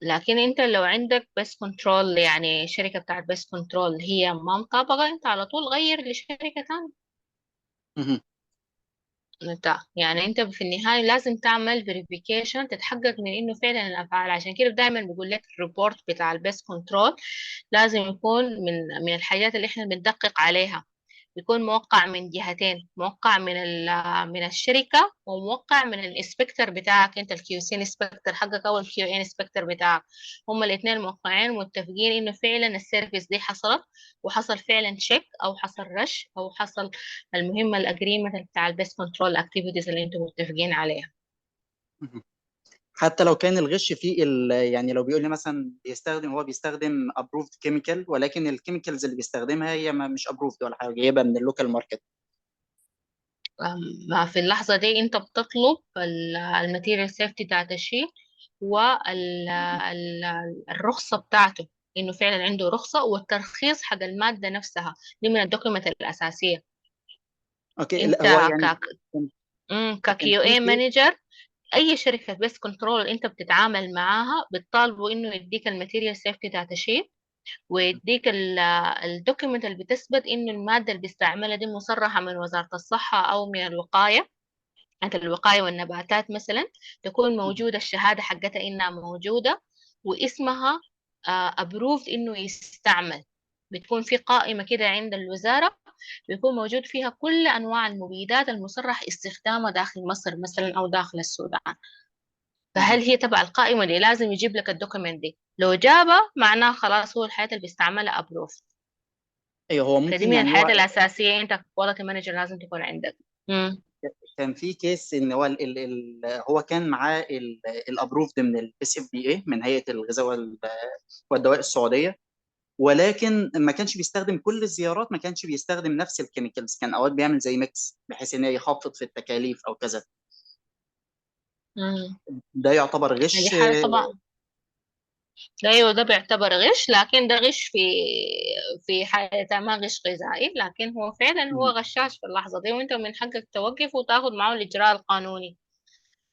لكن انت لو عندك بس كنترول، يعني شركة بتاعت بس كنترول هي ما مطابقة، انت على طول غير لشركة تانية. مهم. يعني انت في النهاية لازم تعمل فيريفيكيشن، تتحقق من انه فعلا الافعال. عشان كده دايما بقول لك الريبورت بتاع البيست كنترول لازم يكون من الحاجات اللي احنا بندقق عليها، بيكون موقع من جهتين، موقع من الشركة، وموقع من الانسبكتور بتاعك انت، الكيو سي انسبكتور حقك او الكيو اي انسبكتور بتاعك. هما الاثنين موقعين متفقين انه فعلا السيرفيس دي حصلت، وحصل فعلا تشيك، او حصل رش، او حصل المهمة الاجريمنت بتاع البيست كنترول اكتيفيتيز اللي انتم متفقين عليها. مهم. حتى لو كان الغش فيه يعني لو بيقول لي مثلا بيستخدم ابروفد كيميكال، ولكن الكيميكالز اللي بيستخدمها هي مش ابروفد ولا حاجه، جايبها من اللوكال ماركت. ما في اللحظة دي انت بتطلب الماتيريال سيفتي بتاعت الشيء، والرخصة بتاعته، انه فعلا عنده رخصة، والترخيص حق المادة نفسها، دي من الدوكيمنت الأساسية. اوكي، لا انت هو يعني كان كان ككيو في اي كيس. مانجر، اي شركة بس كنترول انت بتتعامل معاها بتطالبه انه يديك الماتيريال سيفتي بتاعت الشيء، ويديك الدوكيمنت اللي بتثبت انه المادة اللي بيستعملها دي مصرحة من وزارة الصحة او من الوقاية، بتاعت الوقاية والنباتات مثلا، تكون موجودة الشهادة حقتها إنها موجودة، واسمها أبروفد إنه يستعمل. بتكون في قائمة كده عند الوزارة، بيكون موجود فيها كل أنواع المبيدات المصرح استخدامها داخل مصر مثلا أو داخل السودان. فهل هي تبع القائمة دي؟ لازم يجيب لك الدوكيمنت دي، لو جابها معناه خلاص هو الحياة اللي بيستعملها أبروف. ايوه هو فدي ممكن من يعني الحاجات هو الأساسية أنت كواليتي مانجر لازم تكون عندك. مم. كان في كيس ان هو هو كان معاه الابروفد من الاس اف بي اي، من هيئه الغذاء والدواء السعوديه، ولكن ما كانش بيستخدم كل الزيارات، ما كانش بيستخدم نفس الكيميكالز، كان اوقات بيعمل زي ميكس بحيث ان هي يخفض في التكاليف او كذا. مم. ده يعتبر دي غش. حاجة طبعا. ايوه ده بيعتبر غش، لكن ده غش في حالة ما غش غذائي، لكن هو فعلا هو غشاش في اللحظة دي، وانت من حقك توقف وتاخد معه الإجراء القانوني،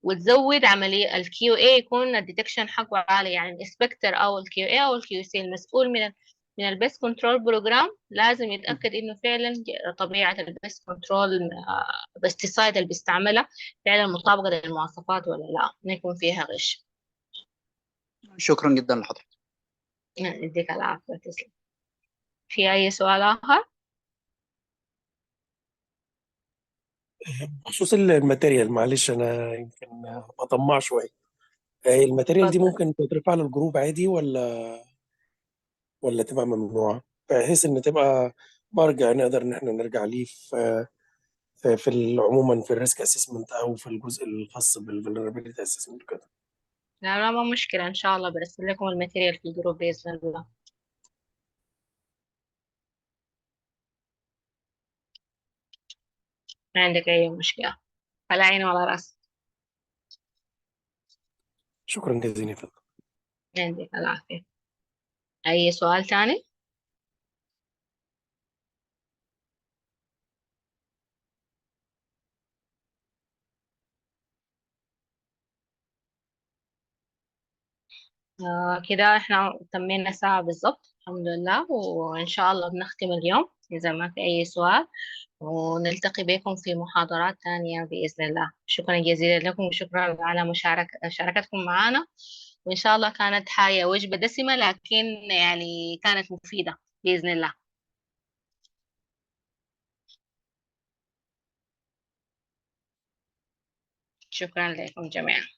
وتزود عملية الكيو اي، يكون الديتكشن حقه عالي. يعني الانسبكتور او الكيو اي او الكيو سي المسؤول من البيست كنترول بروجرام لازم يتأكد انه فعلا طبيعة البيست كنترول بستيسايد اللي بيستعملها فعلا مطابقة للمواصفات ولا لا، ما يكون فيها غش. شكرا جدا لحضرتك. يديك العافية، تسلم. في أي سؤال آخر؟ بخصوص الماتيريال، معلش انا يمكن بطمع شويه. الماتيريال دي اتفضل. ممكن تترفع للجروب عادي ولا تبقى ممنوعه، بحيث ان تبقى مرجع نقدر ان احنا نرجع ليه عموما في الريسك اسسمنت او في الجزء الخاص بالفولنربيلتي اسسمنت كده. لا لا، ما مشكلة، إن شاء الله برسل لكم الماتيريال في الجروب بإذن الله. ما عندك أي مشكلة، على عيني وعلى راسي. شكرا جزيلا يا فندم. عندك العافية. أي سؤال تاني؟ كده احنا تمينا ساعة بالضبط الحمد لله، وإن شاء الله بنختم اليوم إذا ما في أي سؤال، ونلتقي بكم في محاضرات تانية بإذن الله. شكرا جزيلا لكم، وشكرا على مشاركتكم معنا، وإن شاء الله كانت حاجة وجبة دسمة لكن يعني كانت مفيدة بإذن الله. شكرا لكم جميعا.